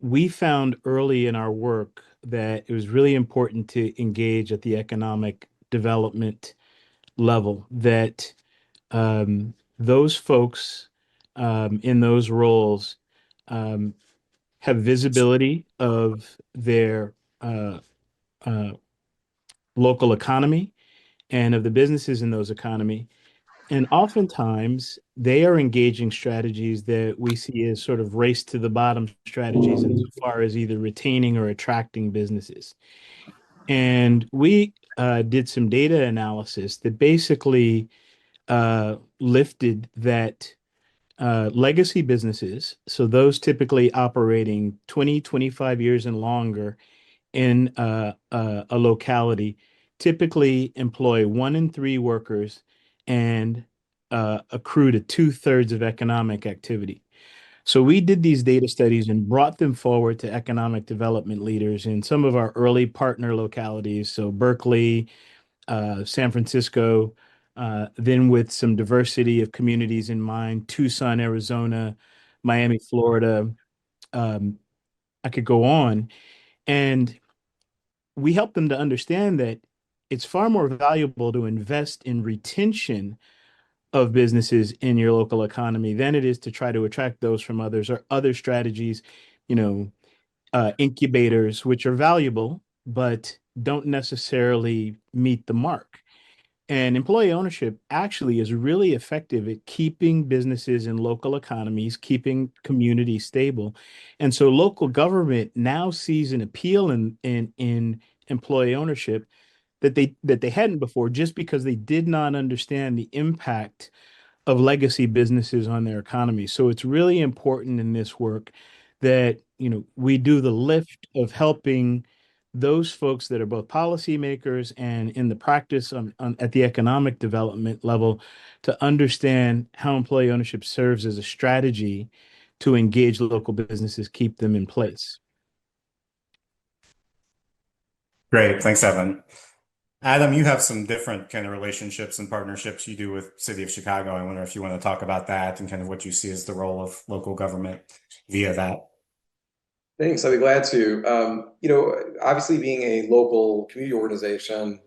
we found early in our work that it was really important to engage at the economic development level, that those folks in those roles have visibility of their local economy and of the businesses in those economy. And oftentimes they are engaging strategies that we see as sort of race to the bottom strategies insofar as either retaining or attracting businesses. And we did some data analysis that basically lifted that legacy businesses, so those typically operating 20, 25 years and longer in a locality, typically employ 1 in 3 workers and accrue to 2/3 of economic activity. So we did these data studies and brought them forward to economic development leaders in some of our early partner localities. So Berkeley, San Francisco, then with some diversity of communities in mind, Tucson, Arizona, Miami, Florida. I could go on. And we help them to understand that it's far more valuable to invest in retention of businesses in your local economy than it is to try to attract those from others, or other strategies, incubators, which are valuable, but don't necessarily meet the mark. And employee ownership actually is really effective at keeping businesses in local economies, keeping communities stable. And so local government now sees an appeal in employee ownership that they hadn't before, just because they did not understand the impact of legacy businesses on their economy. So it's really important in this work that we do the lift of helping those folks that are both policymakers and in the practice at the economic development level to understand how employee ownership serves as a strategy to engage local businesses, keep them in place. Great. Thanks, Evan. Adam, you have some different kind of relationships and partnerships you do with City of Chicago. I wonder if you want to talk about that and kind of what you see as the role of local government via that. Thanks. I'd be glad to. Obviously, being a local community organization,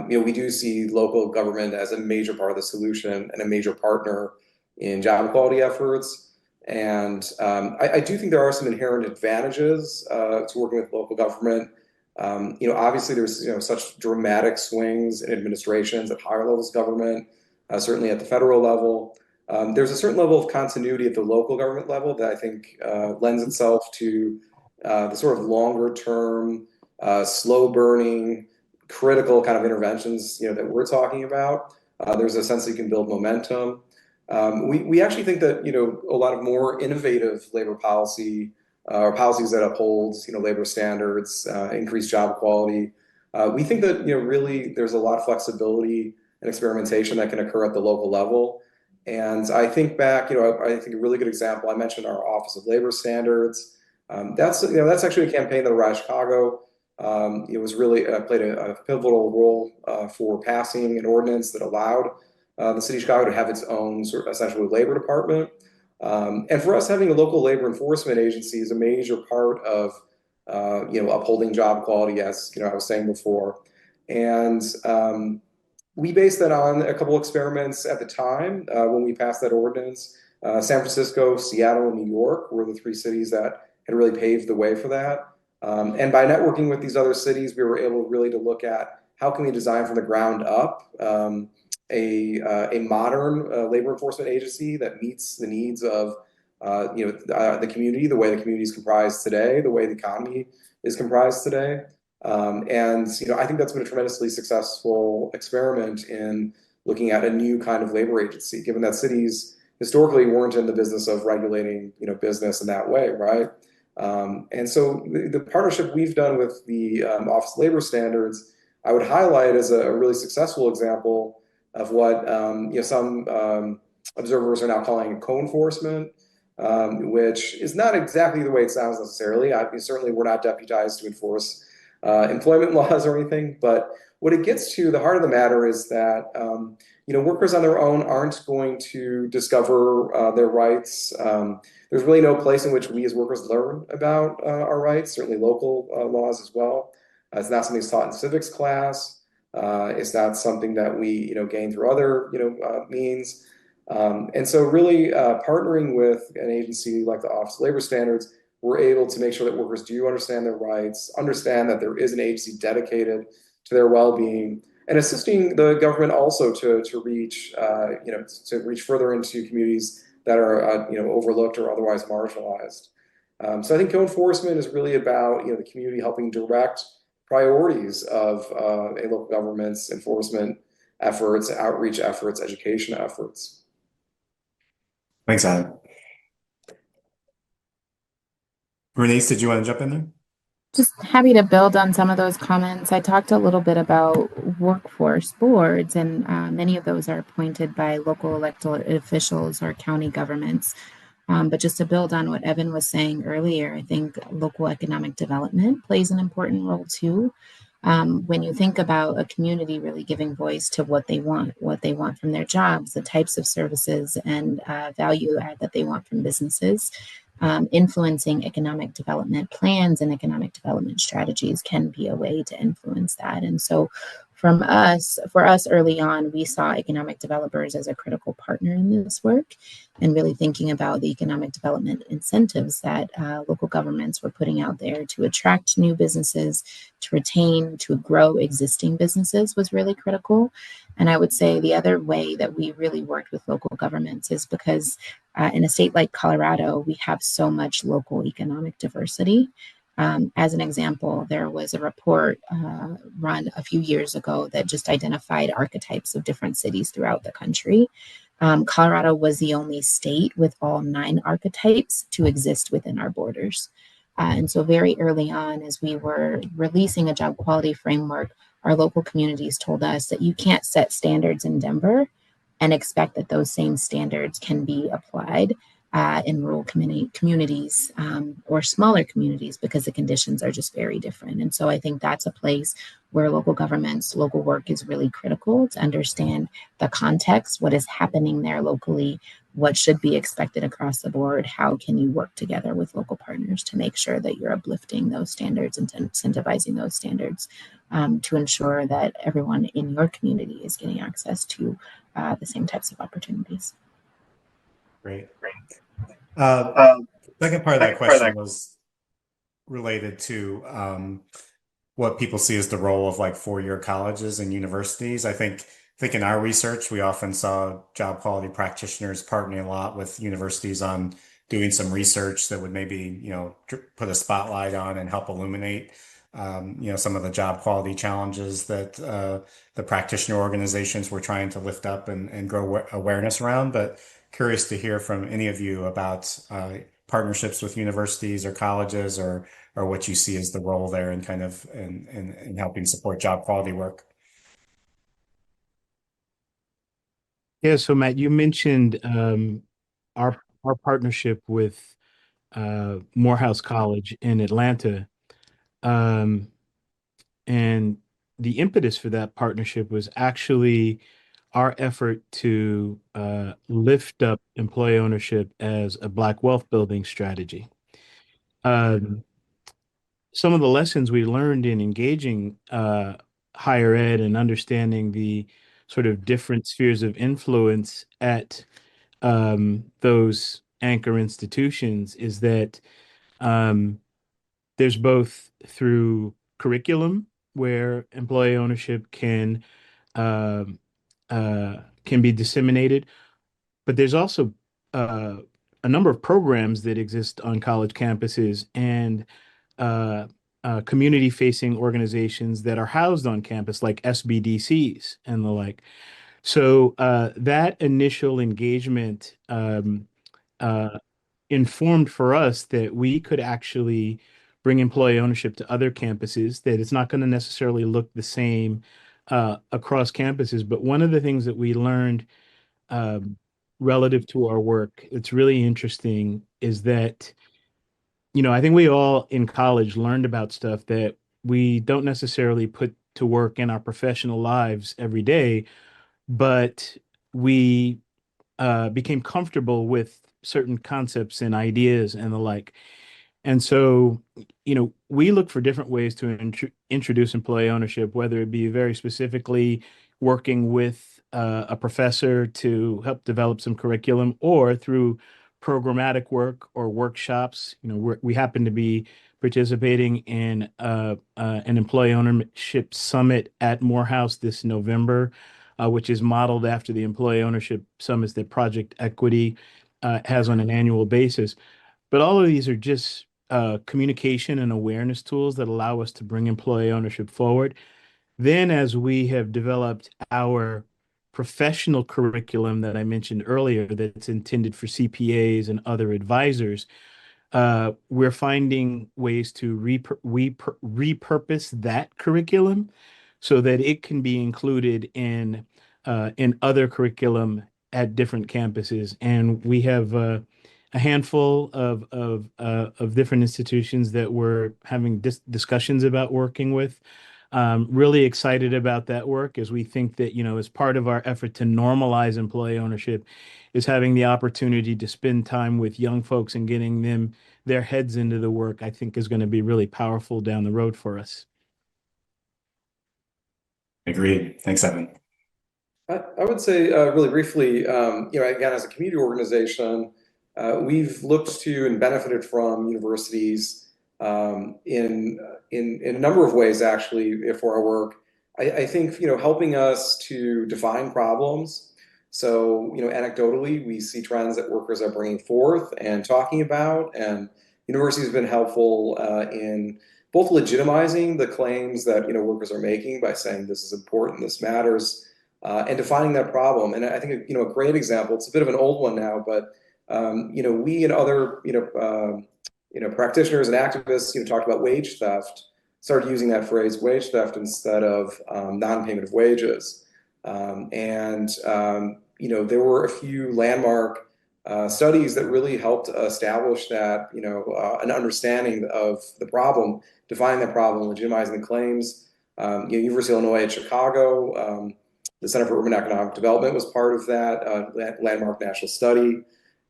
we do see local government as a major part of the solution and a major partner in job equality efforts. And I do think there are some inherent advantages to working with local government. Obviously, there's such dramatic swings in administrations at higher levels of government, certainly at the federal level. There's a certain level of continuity at the local government level that I think lends itself to the sort of longer term, slow burning, critical kind of interventions that we're talking about. There's a sense that you can build momentum. We actually think that a lot of more innovative labor policy or policies that uphold labor standards, increase job equality. We think that really there's a lot of flexibility and experimentation that can occur at the local level. And I think back, I think a really good example, I mentioned our Office of Labor Standards. That's actually a campaign that arrived in Chicago. It was really played a pivotal role for passing an ordinance that allowed the city of Chicago to have its own sort of essentially labor department. And for us, having a local labor enforcement agency is a major part of upholding job equality, as I was saying before. And we based that on a couple experiments at the time when we passed that ordinance. San Francisco, Seattle, and New York were the three cities that had really paved the way for that. And by networking with these other cities, we were able really to look at how can we design from the ground up a modern labor enforcement agency that meets the needs of the community, the way the community is comprised today, the way the economy is comprised today. And I think that's been a tremendously successful experiment in looking at a new kind of labor agency, given that cities historically weren't in the business of regulating business in that way, right? And so the partnership we've done with the Office of Labor Standards, I would highlight as a really successful example of what some observers are now calling co-enforcement, which is not exactly the way it sounds necessarily. Certainly, we're not deputized to enforce employment laws or anything, but what it gets to, the heart of the matter is that workers on their own aren't going to discover their rights. There's really no place in which we as workers learn about our rights, certainly local laws as well. It's not something that's taught in civics class. It's not something that we gain through other means. And so really partnering with an agency like the Office of Labor Standards, we're able to make sure that workers do understand their rights, understand that there is an agency dedicated to their well-being, and assisting the government also to reach further into communities that are overlooked or otherwise marginalized. So I think co-enforcement is really about the community helping direct priorities of a local government's enforcement efforts, outreach efforts, education efforts. Thanks, Adam. Renise, did you want to jump in there? Just happy to build on some of those comments. I talked a little bit about workforce boards, and many of those are appointed by local elected officials or county governments. But just to build on what Evan was saying earlier, I think local economic development plays an important role too. When you think about a community really giving voice to what they want from their jobs, the types of services and value add that they want from businesses, influencing economic development plans and economic development strategies can be a way to influence that. And so for us early on, we saw economic developers as a critical partner in this work, and really thinking about the economic development incentives that local governments were putting out there to attract new businesses, to retain, to grow existing businesses was really critical. And I would say the other way that we really worked with local governments is because in a state like Colorado, we have so much local economic diversity. As an example, there was a report run a few years ago that just identified archetypes of different cities throughout the country. Colorado was the only state with all 9 archetypes to exist within our borders. And so very early on, as we were releasing a job quality framework, our local communities told us that you can't set standards in Denver and expect that those same standards can be applied in rural communities or smaller communities, because the conditions are just very different. And so I think that's a place where local governments, local work is really critical to understand the context, what is happening there locally, what should be expected across the board, how can you work together with local partners to make sure that you're uplifting those standards and incentivizing those standards to ensure that everyone in your community is getting access to the same types of opportunities. Great. Second part of that question was related to what people see as the role of like four-year colleges and universities. I think in our research, we often saw job quality practitioners partnering a lot with universities on doing some research that would maybe, put a spotlight on and help illuminate, some of the job quality challenges that the practitioner organizations were trying to lift up and grow awareness around. But curious to hear from any of you about partnerships with universities or colleges, or what you see as the role there in kind of in helping support job quality work. Yeah, so Matt, you mentioned our partnership with Morehouse College in Atlanta, um, and the impetus for that partnership was actually our effort to lift up employee ownership as a Black wealth building strategy. Um, some of the lessons we learned in engaging higher ed and understanding the sort of different spheres of influence at those anchor institutions is that um, there's both through curriculum where employee ownership um can be disseminated, but there's also uh, a number of programs that exist on college campuses and uh, community-facing organizations that are housed on campus, like SBDCs and the like. So that initial engagement uh, informed for us that we could actually bring employee ownership to other campuses, that it's not going to necessarily look the same across campuses. But one of the things that we learned um, relative to our work, it's really interesting, is that, I think we all in college learned about stuff that we don't necessarily put to work in our professional lives every day, but we became comfortable with certain concepts and ideas and the like. And so, we look for different ways to introduce employee ownership, whether it be very specifically working with a professor to help develop some curriculum, or through programmatic work or workshops. We happen to be participating in an employee ownership summit at Morehouse this November, which is modeled after the employee ownership summits that Project Equity has on an annual basis. But all of these are just communication and awareness tools that allow us to bring employee ownership forward. Then, as we have developed our professional curriculum that I mentioned earlier, that's intended for CPAs and other advisors, we're finding ways to repurpose that curriculum so that it can be included in other curriculum at different campuses. And we have a handful of different institutions that we're having discussions about working with. Really excited about that work, as we think that, as part of our effort to normalize employee ownership, is having the opportunity to spend time with young folks and getting their heads into the work, I think is going to be really powerful down the road for us. Agreed. Thanks, Evan. I would say really briefly, again, as a community organization, we've looked to and benefited from universities in a number of ways, actually, for our work. I think, helping us to define problems. So, anecdotally, we see trends that workers are bringing forth and talking about, and universities have been helpful in both legitimizing the claims that, workers are making by saying this is important, this matters, and defining that problem. And I think, a great example, it's a bit of an old one now, but, we and other, practitioners and activists, talked about wage theft, started using that phrase wage theft instead of non-payment of wages. There were a few landmark studies that really helped establish that, an understanding of the problem, defining the problem, legitimizing the claims. University of Illinois at Chicago, the Center for Urban Economic Development was part of that landmark national study.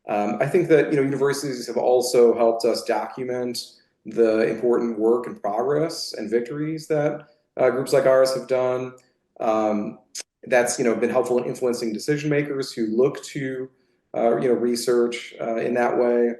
I think that universities have also helped us document the important work and progress and victories that groups like ours have done. That's been helpful in influencing decision makers who look to research in that way.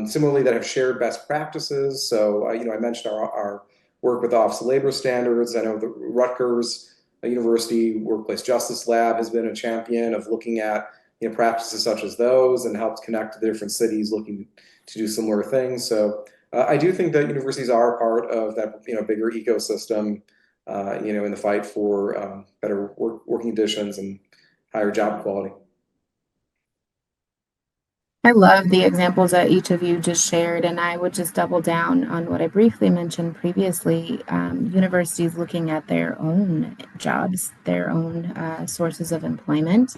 Similarly, that have shared best practices. So I mentioned our work with Office of Labor Standards. I know the Rutgers University Workplace Justice Lab has been a champion of looking at practices such as those and helped connect the different cities looking to do similar things. So I do think that universities are part of that bigger ecosystem, in the fight for better working conditions and higher job quality. I love the examples that each of you just shared, and I would just double down on what I briefly mentioned previously. Universities looking at their own jobs, their own sources of employment.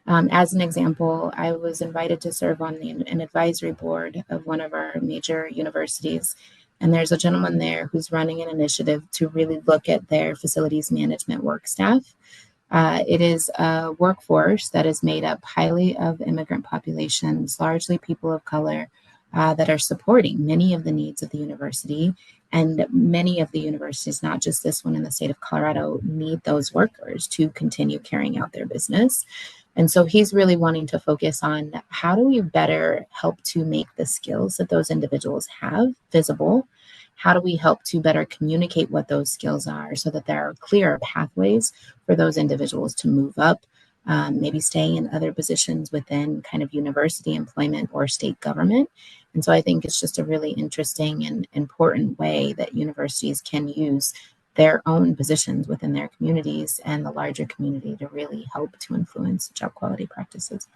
As an example, I was invited to serve on an advisory board of one of our major universities. And there's a gentleman there who's running an initiative to really look at their facilities management work staff. It is a workforce that is made up highly of immigrant populations, largely people of color, that are supporting many of the needs of the university. And many of the universities, not just this one in the state of Colorado, need those workers to continue carrying out their business. And so he's really wanting to focus on how do we better help to make the skills that those individuals have visible? How do we help to better communicate what those skills are so that there are clearer pathways for those individuals to move up, maybe stay in other positions within kind of university employment or state government? And so I think it's just a really interesting and important way that universities can use their own positions within their communities and the larger community to really help to influence job quality practices.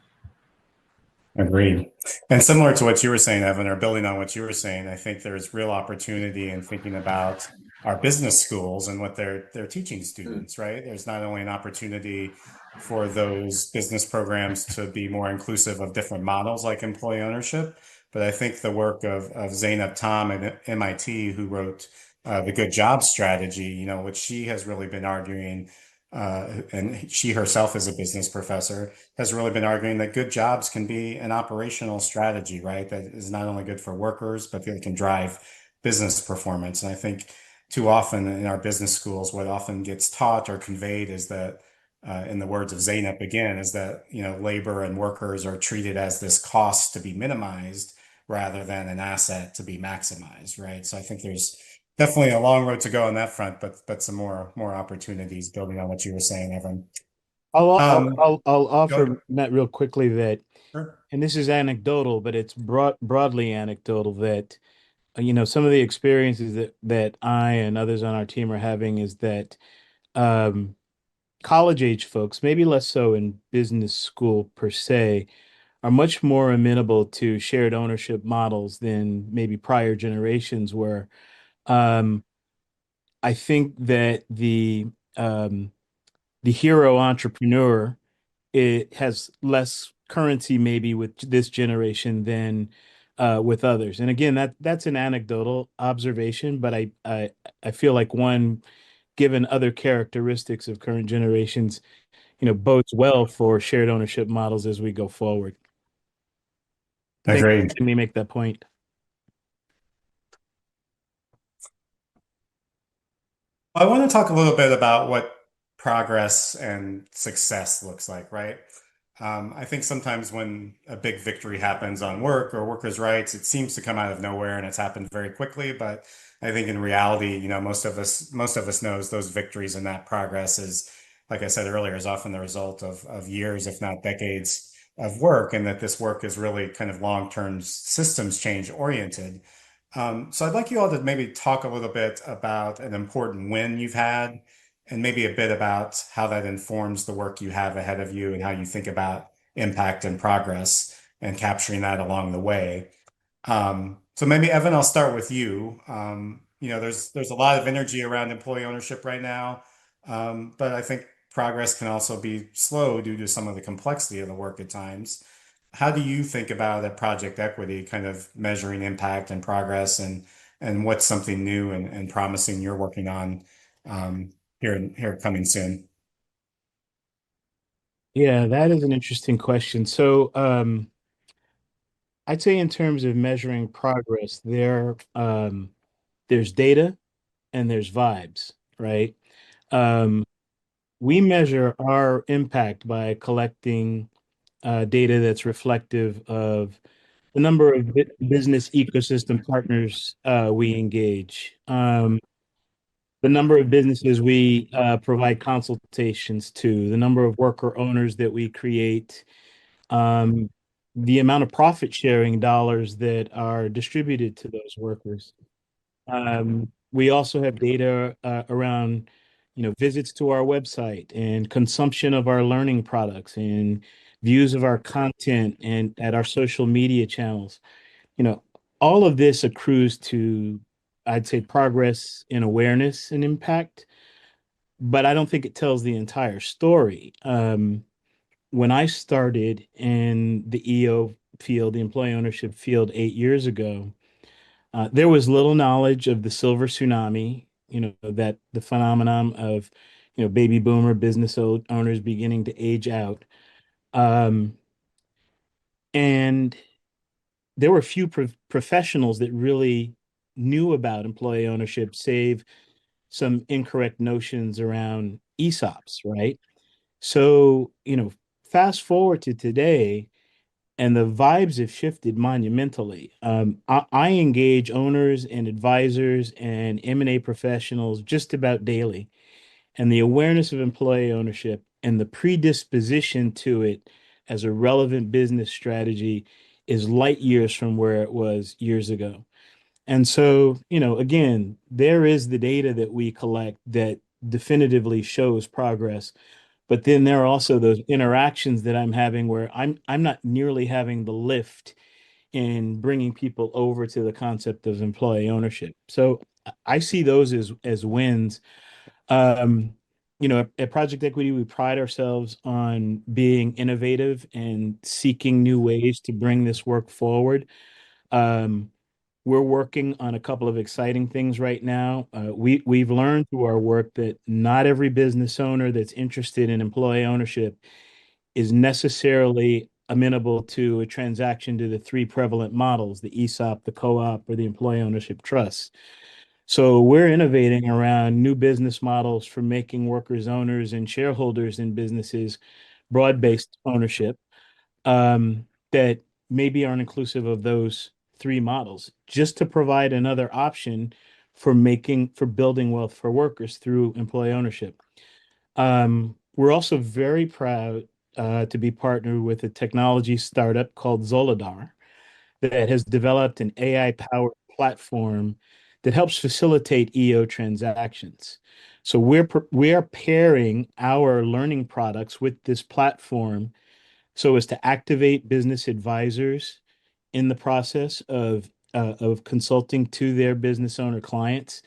Agreed. And similar to what you were saying, Evan, or building on what you were saying, I think there's real opportunity in thinking about our business schools and what they're teaching students, right? There's not only an opportunity for those business programs to be more inclusive of different models like employee ownership, but I think the work of Zainab Tom at MIT, who wrote the Good Jobs Strategy, which she has really been arguing, and she herself is a business professor, has really been arguing that good jobs can be an operational strategy, right? That is not only good for workers, but that can drive business performance. And I think too often in our business schools, what often gets taught or conveyed is that, in the words of Zainab again, is that, labor and workers are treated as this cost to be minimized rather than an asset to be maximized, right? So I think there's definitely a long road to go on that front, but some more opportunities building on what you were saying, Evan. I'll offer Go. Matt real quickly that, Sure. and this is anecdotal, but it's broadly anecdotal that some of the experiences that I and others on our team are having is that college age folks, maybe less so in business school per se, are much more amenable to shared ownership models than maybe prior generations were. Um, I think that the hero entrepreneur, it has less currency maybe with this generation than with others. And again, that's an anecdotal observation, but I feel like one, given other characteristics of current generations, bodes well for shared ownership models as we go forward. Thanks for Agreed. letting me make that point. I want to talk a little bit about what progress and success looks like, right? I think sometimes when a big victory happens on work or workers' rights, it seems to come out of nowhere and it's happened very quickly. But I think in reality, most of us knows those victories and that progress is, like I said earlier, is often the result of years, if not decades, of work, and that this work is really kind of long-term systems change oriented. So I'd like you all to maybe talk a little bit about an important win you've had, and maybe a bit about how that informs the work you have ahead of you and how you think about impact and progress and capturing that along the way. So maybe Evan, I'll start with you. There's a lot of energy around employee ownership right now, but I think progress can also be slow due to some of the complexity of the work at times. how do you think about at Project Equity, kind of measuring impact and progress, and what's something new and promising you're working on here coming soon? Yeah, that is an interesting question. So, I'd say in terms of measuring progress, there's data and there's vibes, right? Um, we measure our impact by collecting data that's reflective of the number of business ecosystem partners we engage, the number of businesses we provide consultations to, the number of worker owners that we create, um, the amount of profit sharing dollars that are distributed to those workers. We also have data around, visits to our website and consumption of our learning products and views of our content and at our social media channels. You know, all of this accrues to, I'd say, progress in awareness and impact, but I don't think it tells the entire story. When I started in the EO field, the employee ownership field 8 years ago, there was little knowledge of the silver tsunami, that the phenomenon of, baby boomer business owners beginning to age out. Um, and there were few professionals that really knew about employee ownership, save some incorrect notions around ESOPs, right? So, fast forward to today, and the vibes have shifted monumentally. I engage owners and advisors and M&A professionals just about daily, and the awareness of employee ownership and the predisposition to it as a relevant business strategy is light years from where it was years ago. And so, again, there is the data that we collect that definitively shows progress. But then there are also those interactions that I'm having where I'm not nearly having the lift in bringing people over to the concept of employee ownership. So I see those as wins. Um, at Project Equity, we pride ourselves on being innovative and seeking new ways to bring this work forward. Um, we're working on a couple of exciting things right now. We've learned through our work that not every business owner that's interested in employee ownership is necessarily amenable to a transaction to the three prevalent models, the ESOP, the co-op, or the employee ownership trust. So we're innovating around new business models for making workers owners and shareholders in businesses broad-based ownership, that maybe aren't inclusive of those three models, just to provide another option for building wealth for workers through employee ownership. We're also very proud to be partnered with a technology startup called Zolidar that has developed an AI-powered platform that helps facilitate EO transactions. So we are pairing our learning products with this platform so as to activate business advisors in the process of consulting to their business owner clients,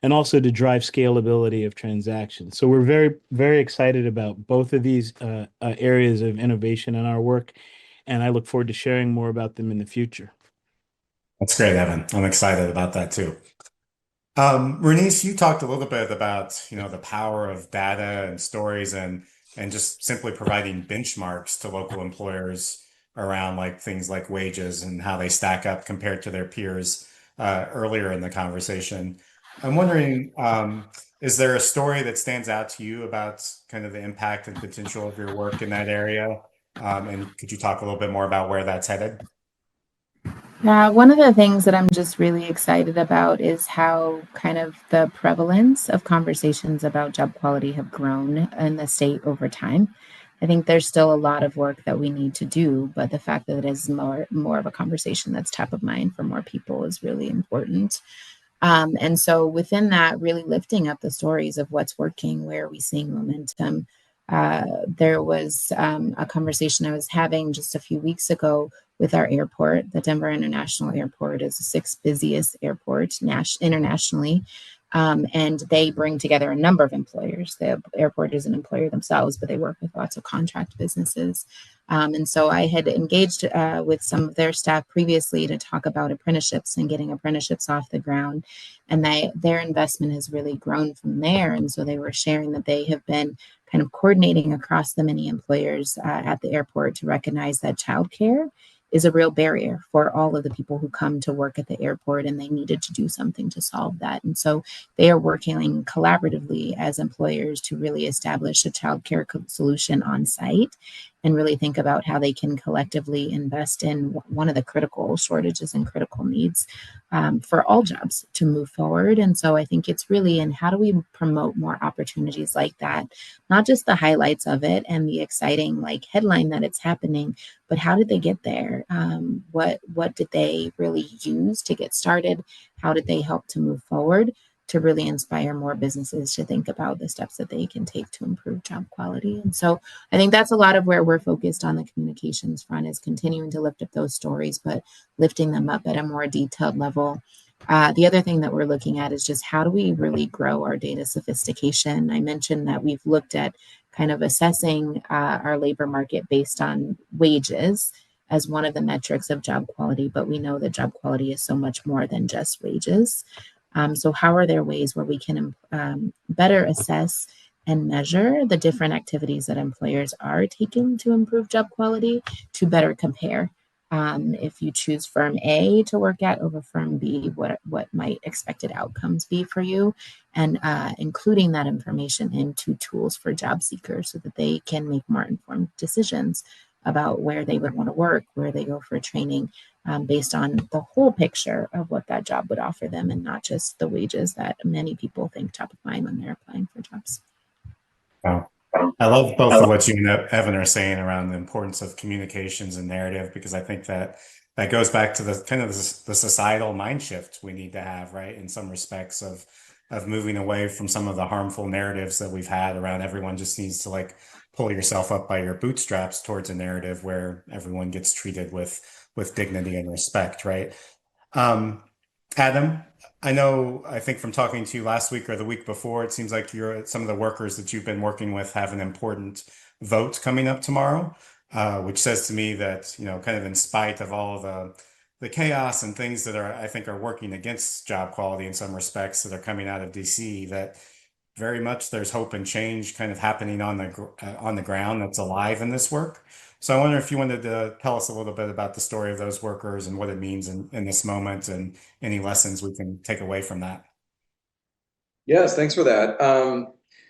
and also to drive scalability of transactions. So we're very, very excited about both of these areas of innovation in our work, and I look forward to sharing more about them in the future. That's great, Evan. I'm excited about that too. Renise, you talked a little bit about, the power of data and stories and just simply providing benchmarks to local employers around like things like wages and how they stack up compared to their peers earlier in the conversation. I'm wondering, is there a story that stands out to you about kind of the impact and potential of your work in that area? And could you talk a little bit more about where that's headed? One of the things that I'm just really excited about is how kind of the prevalence of conversations about job quality have grown in the state over time. I think there's still a lot of work that we need to do, but the fact that it is more of a conversation that's top of mind for more people is really important. And so within that, really lifting up the stories of what's working, where are we seeing momentum. There was a conversation I was having just a few weeks ago with our airport. The Denver International Airport is the sixth busiest airport internationally. And they bring together a number of employers. The airport is an employer themselves, but they work with lots of contract businesses. And so I had engaged with some of their staff previously to talk about apprenticeships and getting apprenticeships off the ground. And their investment has really grown from there. And so they were sharing that they have been kind of coordinating across the many employers at the airport to recognize that childcare is a real barrier for all of the people who come to work at the airport, and they needed to do something to solve that. And so they are working collaboratively as employers to really establish a childcare solution on site and really think about how they can collectively invest in one of the critical shortages and critical needs for all jobs to move forward. And so I think it's really in how do we promote more opportunities like that, not just the highlights of it and the exciting like headline that it's happening, but how did they get there? What did they really use to get started? How did they help to move forward to really inspire more businesses to think about the steps that they can take to improve job quality? And so I think that's a lot of where we're focused on the communications front, is continuing to lift up those stories, but lifting them up at a more detailed level. The other thing that we're looking at is just how do we really grow our data sophistication? I mentioned that we've looked at kind of assessing our labor market based on wages as one of the metrics of job quality, but we know that job quality is so much more than just wages. So how are there ways where we can better assess and measure the different activities that employers are taking to improve job quality, to better compare if you choose firm A to work at over firm B, what might expected outcomes be for you, and including that information into tools for job seekers so that they can make more informed decisions about where they would want to work, where they go for training, based on the whole picture of what that job would offer them, and not just the wages that many people think top of mind when they're applying for jobs. Wow. I love both of what you and Evan are saying around the importance of communications and narrative, because I think that goes back to the kind of the societal mind shift we need to have, right? In some respects of moving away from some of the harmful narratives that we've had around everyone just needs to like pull yourself up by your bootstraps towards a narrative where everyone gets treated with dignity and respect, right? Adam, I think from talking to you last week or the week before, it seems like some of the workers that you've been working with have an important vote coming up tomorrow, which says to me that, kind of in spite of all the chaos and things that I think are working against job quality in some respects that are coming out of DC, that very much there's hope and change kind of happening on the ground that's alive in this work. So I wonder if you wanted to tell us a little bit about the story of those workers and what it means in this moment and any lessons we can take away from that. Yes, thanks for that.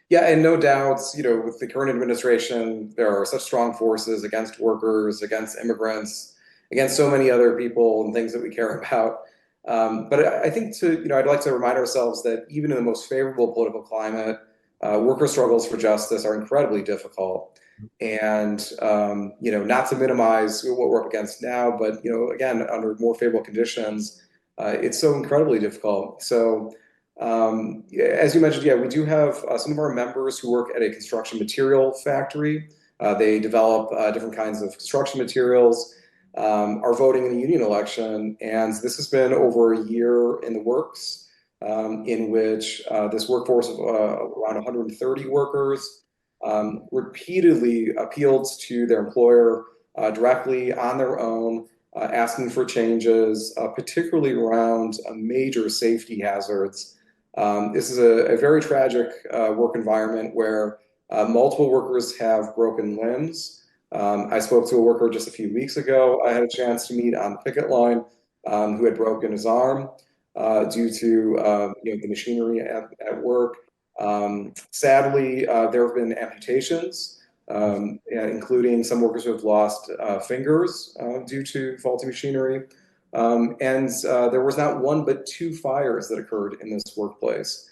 Yeah, and no doubts, with the current administration, there are such strong forces against workers, against immigrants, against so many other people and things that we care about. But I think I'd like to remind ourselves that even in the most favorable political climate, worker struggles for justice are incredibly difficult. And, not to minimize what we're up against now, but, again, under more favorable conditions, it's so incredibly difficult. So, as you mentioned, yeah, we do have some of our members who work at a construction material factory. They develop different kinds of construction materials, are voting in a union election. And this has been over a year in the works, in which this workforce of around 130 workers repeatedly appealed to their employer directly on their own, asking for changes, particularly around major safety hazards. This is a very tragic work environment where multiple workers have broken limbs. I spoke to a worker just a few weeks ago. I had a chance to meet on the picket line who had broken his arm due to the machinery at work. Sadly, there have been amputations, including some workers who have lost fingers due to faulty machinery. And there was not one but two fires that occurred in this workplace.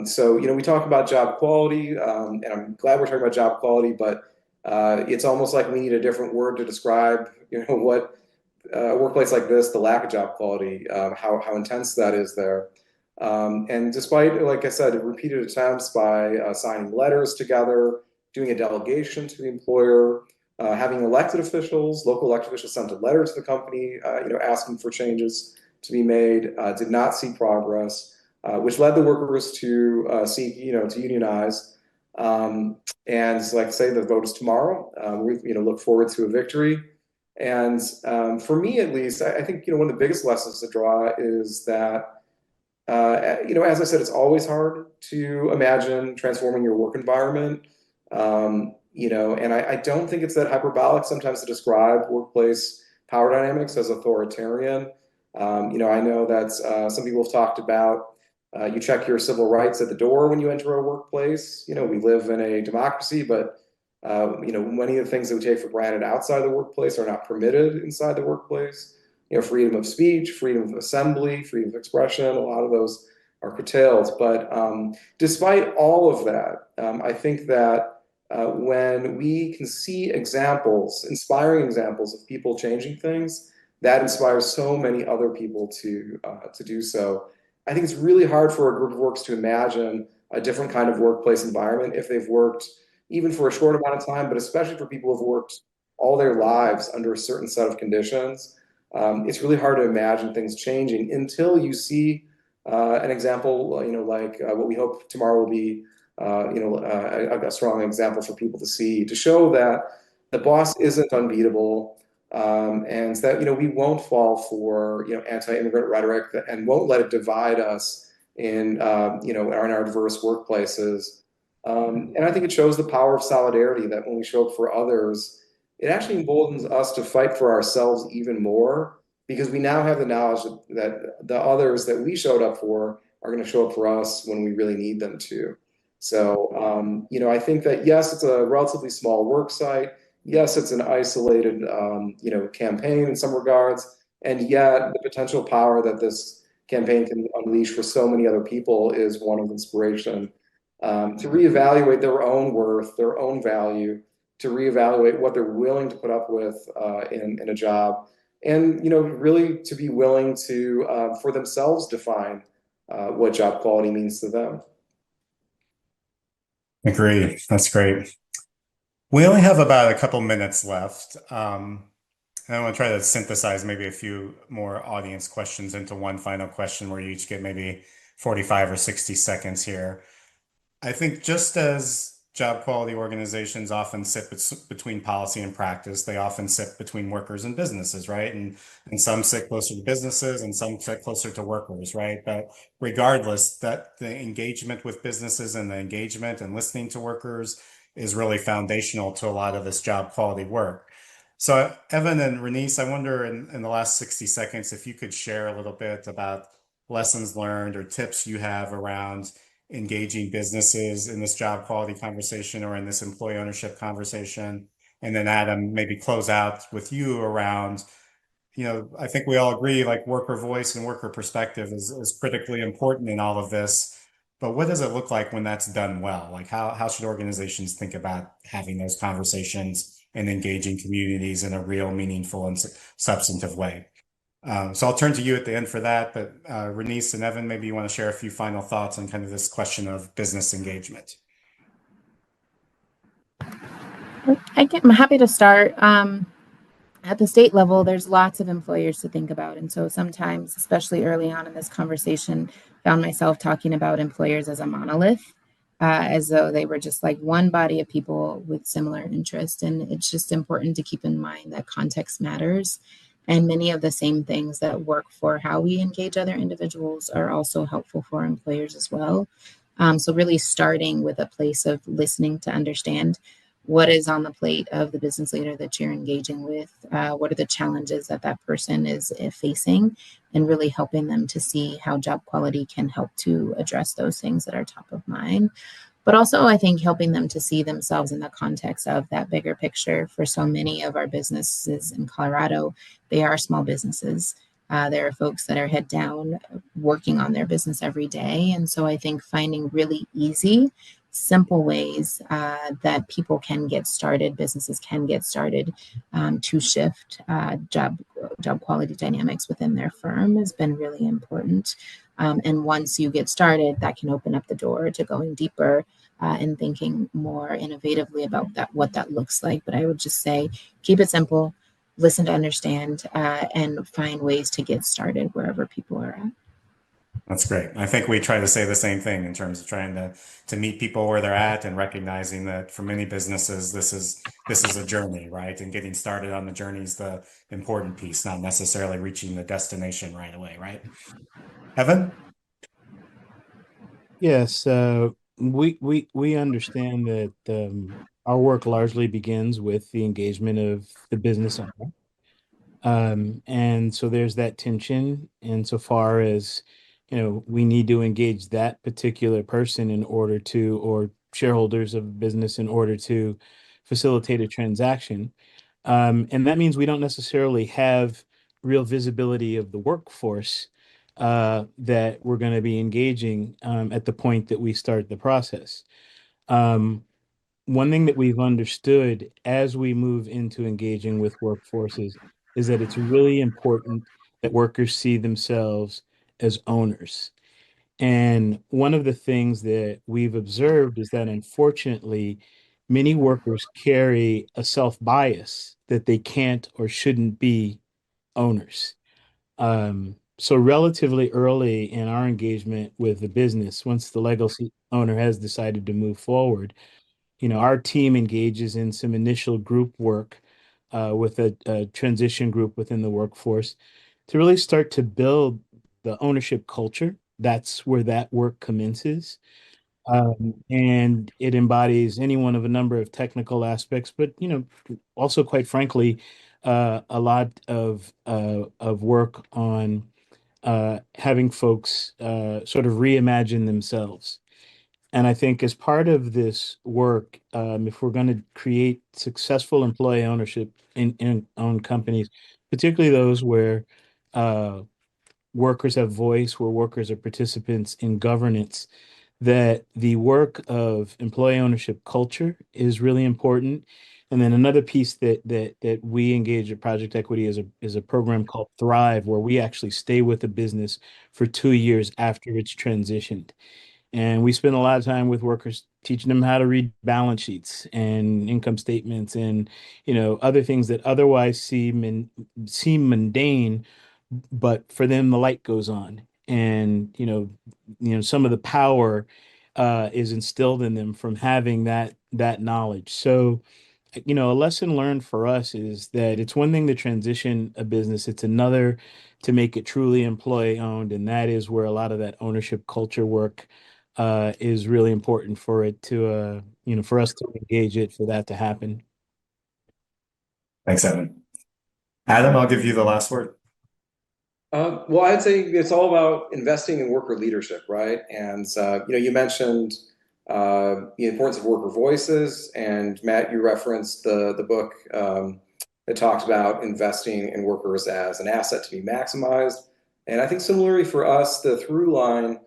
So, we talk about job quality, and I'm glad we're talking about job quality, but it's almost like we need a different word to describe, what a workplace like this, the lack of job quality, how intense that is there. And despite, like I said, repeated attempts by signing letters together, doing a delegation to the employer, having local elected officials sent a letter to the company, asking for changes to be made, did not see progress. which led the workers to seek, to unionize. And like I say, the vote is tomorrow. We, look forward to a victory. And for me, at least, I think, one of the biggest lessons to draw is that, as I said, it's always hard to imagine transforming your work environment. And I don't think it's that hyperbolic sometimes to describe workplace power dynamics as authoritarian. I know that some people have talked about you check your civil rights at the door when you enter a workplace. We live in a democracy, but many of the things that we take for granted outside the workplace are not permitted inside the workplace. Freedom of speech, freedom of assembly, freedom of expression, a lot of those are curtailed. But despite all of that, I think that when we can see examples, inspiring examples of people changing things, that inspires so many other people to do so. I think it's really hard for a group of workers to imagine a different kind of workplace environment if they've worked even for a short amount of time, but especially for people who've worked all their lives under a certain set of conditions. It's really hard to imagine things changing until you see an example, like what we hope tomorrow will be, a strong example for people to see, to show that the boss isn't unbeatable, and that we won't fall for anti-immigrant rhetoric and won't let it divide us in our diverse workplaces. And I think it shows the power of solidarity, that when we show up for others, it actually emboldens us to fight for ourselves even more, because we now have the knowledge that the others that we showed up for are going to show up for us when we really need them to. So, I think that, yes, it's a relatively small work site. Yes, it's an isolated, campaign in some regards. And yet the potential power that this campaign can unleash for so many other people is one of inspiration, to reevaluate their own worth, their own value, to reevaluate what they're willing to put up with in a job, and really to be willing to for themselves define what job quality means to them. Agree. That's great. We only have about a couple minutes left. And I want to try to synthesize maybe a few more audience questions into one final question where you each get maybe 45 or 60 seconds here. I think just as job quality organizations often sit between policy and practice, they often sit between workers and businesses, right? And some sit closer to businesses and some sit closer to workers, right? But regardless, that the engagement with businesses and the engagement and listening to workers is really foundational to a lot of this job quality work. So Evan and Renise, I wonder in the last 60 seconds if you could share a little bit about lessons learned or tips you have around engaging businesses in this job quality conversation or in this employee ownership conversation. And then Adam, maybe close out with you around, I think we all agree like worker voice and worker perspective is critically important in all of this. But what does it look like when that's done well? Like how should organizations think about having those conversations and engaging communities in a real, meaningful, and substantive way? So I'll turn to you at the end for that, but Renise and Evan, maybe you want to share a few final thoughts on kind of this question of business engagement. I'm happy to start. At the state level, there's lots of employers to think about. And so sometimes, especially early on in this conversation, found myself talking about employers as a monolith, as though they were just like one body of people with similar interests. And it's just important to keep in mind that context matters. And many of the same things that work for how we engage other individuals are also helpful for employers as well. So really starting with a place of listening to understand what is on the plate of the business leader that you're engaging with, what are the challenges that that person is facing, and really helping them to see how job quality can help to address those things that are top of mind. But also, I think helping them to see themselves in the context of that bigger picture. For so many of our businesses in Colorado, they are small businesses. There are folks that are head down working on their business every day. And so I think finding really easy, simple ways that people can get started, businesses can get started to shift job quality dynamics within their firm has been really important. And once you get started, that can open up the door to going deeper and thinking more innovatively about what that looks like. But I would just say, keep it simple, listen to understand, and find ways to get started wherever people are at. That's great. I think we try to say the same thing in terms of trying to meet people where they're at and recognizing that for many businesses, this is a journey, right? And getting started on the journey is the important piece, not necessarily reaching the destination right away, right? Evan? Yes, we understand that our work largely begins with the engagement of the business owner. And so there's that tension insofar as, we need to engage that particular person in order to, or shareholders of business in order to facilitate a transaction. And that means we don't necessarily have real visibility of the workforce that we're going to be engaging at the point that we start the process. Um, One thing that we've understood as we move into engaging with workforces is that it's really important that workers see themselves as owners. And one of the things that we've observed is that unfortunately, many workers carry a self-bias that they can't or shouldn't be owners. So relatively early in our engagement with the business, once the legacy owner has decided to move forward, our team engages in some initial group work with a transition group within the workforce to really start to build the ownership culture. That's where that work commences. And it embodies any one of a number of technical aspects, but also quite frankly, a lot of work on having folks sort of reimagine themselves. And I think as part of this work, if we're going to create successful employee ownership in owned companies, particularly those where uh, workers have voice, where workers are participants in governance, that the work of employee ownership culture is really important. And then another piece that we engage at Project Equity is a program called Thrive, where we actually stay with the business for 2 years after it's transitioned. And we spend a lot of time with workers teaching them how to read balance sheets and income statements and, other things that otherwise seem mundane, but for them the light goes on. And, some of the power is instilled in them from having that knowledge. So, a lesson learned for us is that it's one thing to transition a business, it's another to make it truly employee owned. And that is where a lot of that ownership culture work is really important for it to, for us to engage it, for that to happen. Thanks, Evan. Adam, I'll give you the last word. Well, I'd say it's all about investing in worker leadership, right? And you mentioned the importance of worker voices, and Matt, you referenced the book that talked about investing in workers as an asset to be maximized. And I think similarly for us, the through line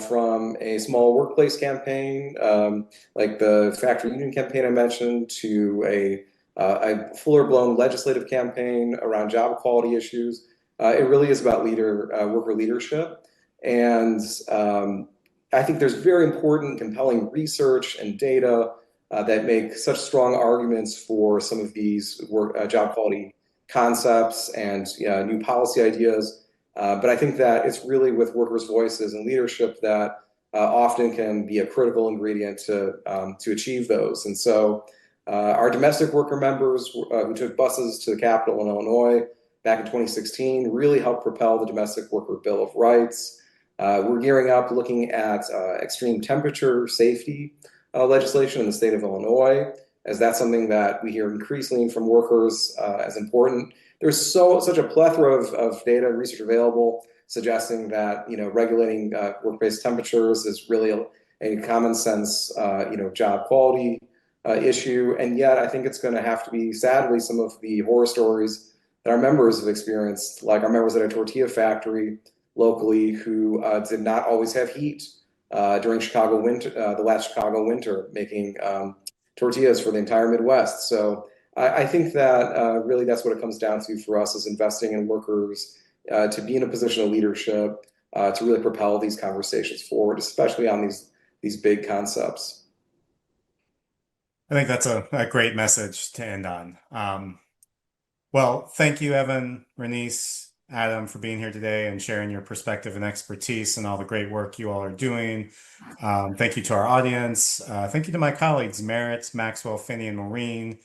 from a small workplace campaign, like the factory union campaign I mentioned, to a fuller blown legislative campaign around job quality issues. It really is about worker leadership. And I think there's very important, compelling research and data that make such strong arguments for some of these job quality concepts and new policy ideas. But I think that it's really with workers' voices and leadership that often can be a critical ingredient to achieve those. And so our domestic worker members who took buses to the Capitol in Illinois back in 2016 really helped propel the Domestic Worker Bill of Rights. We're gearing up looking at extreme temperature safety legislation in the state of Illinois, as that's something that we hear increasingly from workers as important. There's such a plethora of data and research available suggesting that regulating workplace temperatures is really a common sense job quality issue. And yet I think it's going to have to be, sadly, some of the horror stories that our members have experienced, like our members at a tortilla factory locally who did not always have heat during Chicago winter, the last Chicago winter, making tortillas for the entire Midwest. So I think that really that's what it comes down to for us, is investing in workers to be in a position of leadership to really propel these conversations forward, especially on these big concepts. I think that's a great message to end on. Well, thank you, Evan, Renise, Adam, for being here today and sharing your perspective and expertise and all the great work you all are doing. Thank you to our audience. Thank you to my colleagues, Merritt, Maxwell, Finney, and Maureen,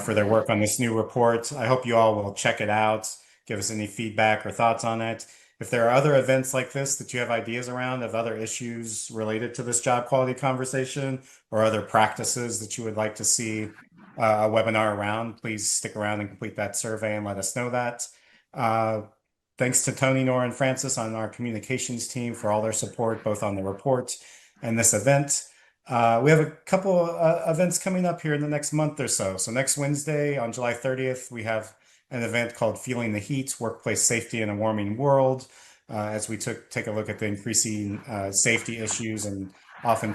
for their work on this new report. I hope you all will check it out, give us any feedback or thoughts on it. If there are other events like this that you have ideas around of other issues related to this job quality conversation or other practices that you would like to see a webinar around, please stick around and complete that survey and let us know that. Thanks to Tony, Nora, and Francis on our communications team for all their support, both on the report and this event. We have a couple events coming up here in the next month or so. So next Wednesday on July 30th, we have an event called Feeling the Heat, Workplace Safety in a Warming World, as we take a look at the increasing safety issues and often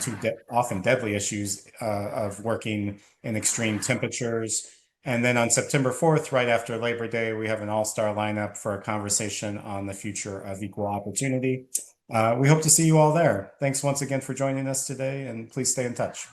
deadly issues of working in extreme temperatures. And then on September 4th, right after Labor Day, we have an all-star lineup for a conversation on the future of equal opportunity. We hope to see you all there. Thanks once again for joining us today, and please stay in touch.